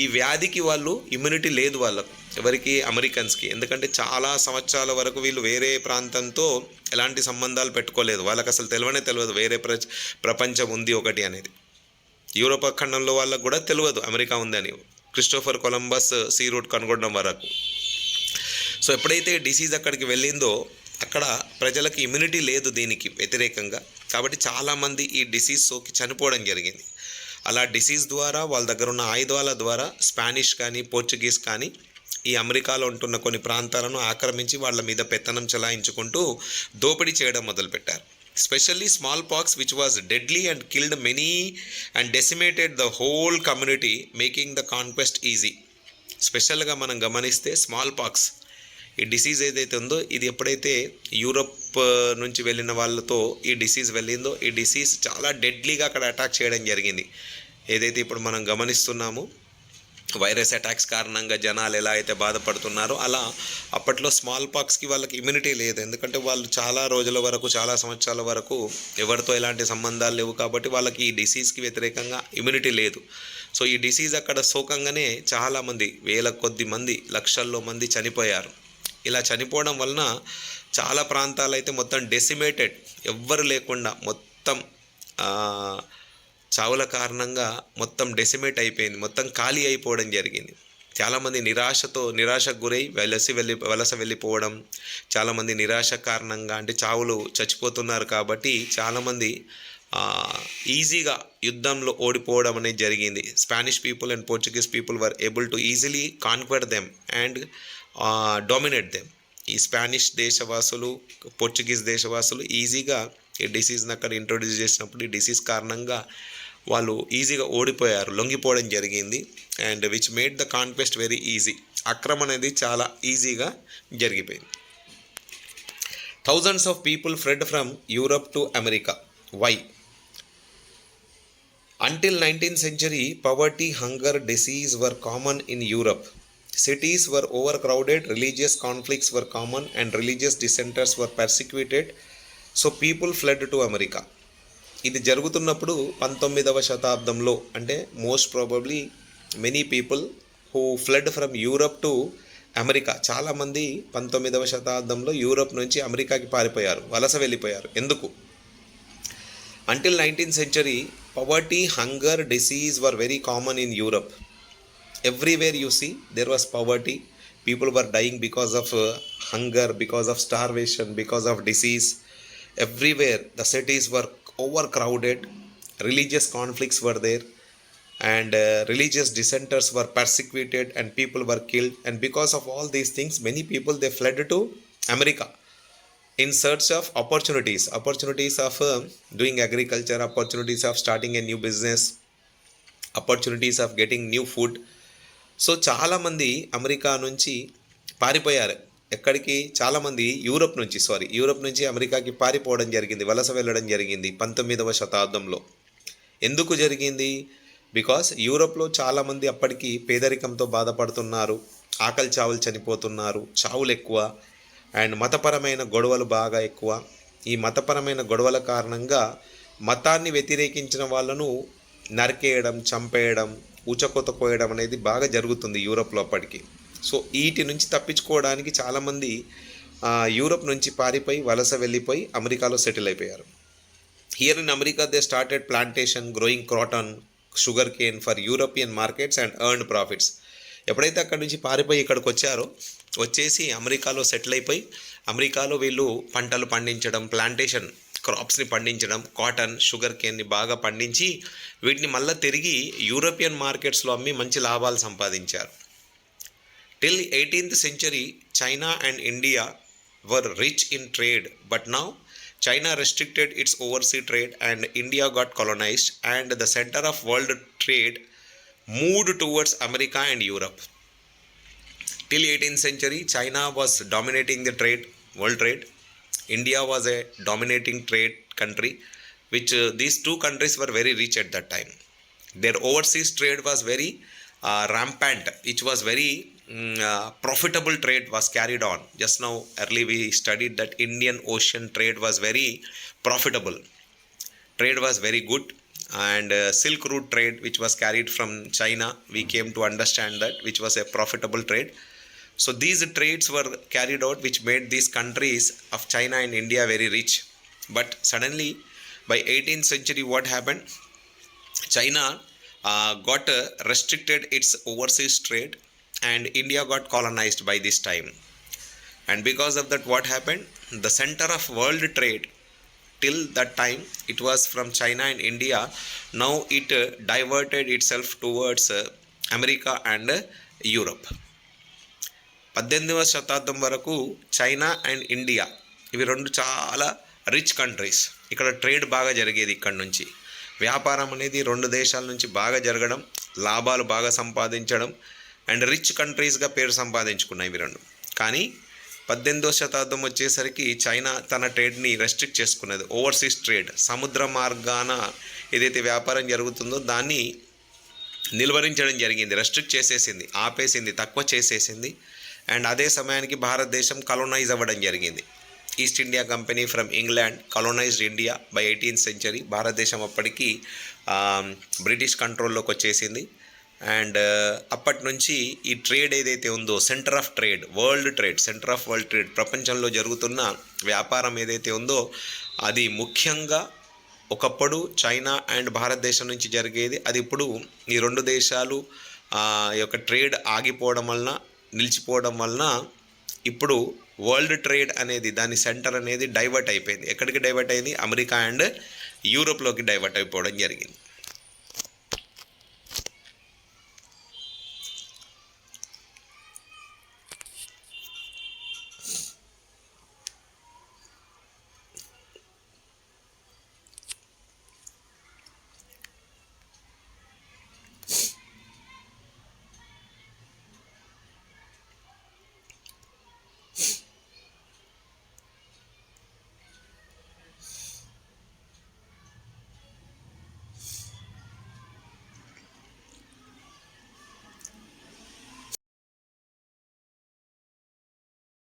[SPEAKER 1] ఈ వ్యాధికి వాళ్ళు ఇమ్యూనిటీ లేదు వాళ్ళకు, ఎవరికి? అమెరికన్స్కి. ఎందుకంటే చాలా సంవత్సరాల వరకు వీళ్ళు వేరే ప్రాంతంతో ఎలాంటి సంబంధాలు పెట్టుకోలేదు, వాళ్ళకి అసలు తెలియదు వేరే ప్రపంచం ఉంది ఒకటి అనేది. యూరోప్ ఖండంలో వాళ్ళకు కూడా తెలియదు అమెరికా ఉందని, క్రిస్టోఫర్ కొలంబస్ సీ రూట్ కనుగొనడం వరకు. సో ఎప్పుడైతే డిసీజ్ అక్కడికి వెళ్ళిందో అక్కడ ప్రజలకు ఇమ్యూనిటీ లేదు దీనికి వ్యతిరేకంగా, కాబట్టి చాలామంది ఈ డిసీజ్ సోకి చనిపోవడం జరిగింది. అలా డిసీజ్ ద్వారా వాళ్ళ దగ్గర ఉన్న ఆయుధాల ద్వారా స్పానిష్ కానీ పోర్చుగీస్ కానీ ఈ అమెరికాలో ఉంటున్న కొన్ని ప్రాంతాలను ఆక్రమించి వాళ్ళ మీద పెత్తనం చెలాయించుకుంటూ దోపిడీ చేయడం మొదలుపెట్టారు. Specially small pox which was deadly and killed many and decimated the whole community, making the conquest easy. స్పెషల్గా మనం గమనిస్తే స్మాల్ పాక్స్ ఈ డిసీజ్ ఏదైతే ఉందో ఇది ఎప్పుడైతే యూరప్ నుంచి వెళ్ళిన వాళ్ళతో ఈ డిసీజ్ వెళ్ళిందో ఈ డిసీజ్ చాలా డెడ్లీగా అక్కడ అటాక్ చేయడం జరిగింది. ఏదైతే ఇప్పుడు మనం గమనిస్తున్నామో వైరస్ అటాక్స్ కారణంగా జనాలు ఎలా అయితే బాధపడుతున్నారో అలా అప్పట్లో స్మాల్ పాక్స్కి వాళ్ళకి ఇమ్యూనిటీ లేదు. ఎందుకంటే వాళ్ళు చాలా రోజుల వరకు చాలా సంవత్సరాల వరకు ఎవరితో ఎలాంటి సంబంధాలు లేవు కాబట్టి వాళ్ళకి ఈ డిసీజ్కి వ్యతిరేకంగా ఇమ్యూనిటీ లేదు. సో ఈ డిసీజ్ అక్కడ సోకంగానే చాలామంది వేల కొద్ది మంది లక్షల్లో మంది చనిపోయారు. ఇలా చనిపోవడం వలన చాలా ప్రాంతాలు అయితే మొత్తం డెసిమేటెడ్, ఎవ్వరు లేకుండా మొత్తం చావుల కారణంగా మొత్తం డెసిమేట్ అయిపోయింది, మొత్తం ఖాళీ అయిపోవడం జరిగింది. చాలామంది నిరాశకు గురై వలస వెళ్ళిపోవడం, చాలామంది నిరాశ కారణంగా అంటే చావులు చచ్చిపోతున్నారు కాబట్టి చాలామంది ఈజీగా యుద్ధంలో ఓడిపోవడం అనేది జరిగింది. Spanish people and Portuguese people were able to easily conquer them and dominate them. ఈ స్పానిష్ దేశవాసులు పోర్చుగీస్ దేశవాసులు ఈజీగా ఈ డిసీజ్ని అక్కడ ఇంట్రొడ్యూస్ చేసినప్పుడు ఈ డిసీజ్ కారణంగా వాళ్ళు ఈజీగా ఓడిపోయారు, లొంగిపోవడం జరిగింది. And which made the conquest very easy. ఆక్రమణ అనేది చాలా ఈజీగా జరిగిపోయింది. Thousands of people fled from Europe to America. Why? Until 19th century, poverty, hunger, disease were common in Europe. Cities were overcrowded, religious conflicts were common, and religious dissenters were persecuted. So people fled to America. ఇది జరుగుతున్నప్పుడు 19వ శతాబ్దంలో అంటే most probably many people who flood from Europe to America, చాలామంది 19వ శతాబ్దంలో యూరప్ నుంచి అమెరికాకి పారిపోయారు, వలస వెళ్ళిపోయారు. ఎందుకు? Until 19th century, poverty, hunger, disease were very common in Europe. Everywhere you see, there was poverty. People were dying because of hunger, because of starvation, because of disease. Everywhere, the cities were overcrowded. Religious conflicts were there. And religious dissenters were persecuted and people were killed. And because of all these things, many people, they fled to America in search of opportunities of doing agriculture, opportunities of starting a new business, opportunities of getting new food. So చాలామంది అమెరికా నుంచి పారిపోయారు. ఎక్కడికి? చాలామంది యూరప్ నుంచి అమెరికాకి పారిపోవడం జరిగింది, వలస వెళ్ళడం జరిగింది 19వ శతాబ్దంలో. ఎందుకు జరిగింది? బికాస్ యూరప్లో చాలామంది అప్పటికి పేదరికంతో బాధపడుతున్నారు, ఆకలి చావులు చనిపోతున్నారు, చావులు ఎక్కువ, అండ్ మతపరమైన గొడవలు బాగా ఎక్కువ. ఈ మతపరమైన గొడవల కారణంగా మతాన్ని వ్యతిరేకించిన వాళ్ళను నరికేయడం, చంపేయడం, ఊచకోత కోయడం అనేది బాగా జరుగుతుంది యూరప్లో అప్పటికి. సో వీటి నుంచి తప్పించుకోవడానికి చాలామంది యూరప్ నుంచి పారిపోయి వలస వెళ్ళిపోయి అమెరికాలో సెటిల్ అయిపోయారు. Here in America they started plantation, growing cotton, sugar cane for European markets and earned profits. ఎప్పుడైతే అక్కడి నుంచి పారిపోయి ఇక్కడికి వచ్చేసి అమెరికాలో సెటిల్ అయిపోయి అమెరికాలో వీళ్ళు పంటలు పండించడం, ప్లాంటేషన్ క్రాప్స్ని పండించడం, కాటన్, షుగర్ కేన్ని బాగా పండించి వీటిని మళ్ళీ తిరిగి యూరోపియన్ మార్కెట్స్లో అమ్మి మంచి లాభాలు సంపాదించారు. Till 18th century, China and India were rich in trade, but now China restricted its overseas trade and India got colonized and the center of world trade moved towards America and Europe. Till 18th century, China was dominating the world trade. India was a dominating trade country, which these two countries were very rich at that time. Their overseas trade was very rampant, which was very profitable trade was carried on. Just now, early we studied that Indian Ocean trade was very profitable. Trade was very good, and Silk Route trade, which was carried from China, we came to understand that, which was a profitable trade. So these trades were carried out, which made these countries of China and India very rich. But suddenly, by 18th century, what happened? China got restricted its overseas trade, and India got colonized by this time. And because of that, what happened? The center of world trade till that time it was from China and India. Now it diverted itself towards America and Europe. 18వ శతాబ్దం వరకు చైనా అండ్ ఇండియా ఇవి రెండు చాలా రిచ్ కంట్రీస్. ఇక్కడ ట్రేడ్ బాగా జరిగేది. ఇక్కడ నుంచి వ్యాపారం అనేది రెండు దేశాల నుంచి బాగా జరగడం, లాభాలు బాగా సంపాదించడం అండ్ రిచ్ కంట్రీస్గా పేరు సంపాదించుకున్నాయి ఇవి రెండు. కానీ 18వ శతాబ్దం వచ్చేసరికి చైనా తన ట్రేడ్ని రెస్ట్రిక్ట్ చేసుకున్నది. ఓవర్సీస్ ట్రేడ్, సముద్ర మార్గాన ఏదైతే వ్యాపారం జరుగుతుందో దాన్ని నిలువరించడం జరిగింది, రెస్ట్రిక్ట్ చేసేసింది, ఆపేసింది, తక్కువ చేసేసింది. అండ్ అదే సమయానికి భారతదేశం కలోనైజ్ అవ్వడం జరిగింది. East India Company from England colonized India by 18th century. భారతదేశం అప్పటికి బ్రిటిష్ కంట్రోల్లోకి వచ్చేసింది. అండ్ అప్పటి నుంచి ఈ ట్రేడ్ ఏదైతే ఉందో centre of trade, world trade, centre of world trade, ప్రపంచంలో జరుగుతున్న వ్యాపారం ఏదైతే ఉందో అది ముఖ్యంగా ఒకప్పుడు చైనా అండ్ భారతదేశం నుంచి జరిగేది. అది ఇప్పుడు ఈ రెండు దేశాలు యొక్క ట్రేడ్ ఆగిపోవడం వలన, నిలిచిపోవడం వలన ఇప్పుడు వరల్డ్ ట్రేడ్ అనేది దాని సెంటర్ అనేది డైవర్ట్ అయిపోయింది. ఎక్కడికి డైవర్ట్ అయింది? అమెరికా అండ్ యూరోప్లోకి డైవర్ట్ అయిపోవడం జరిగింది.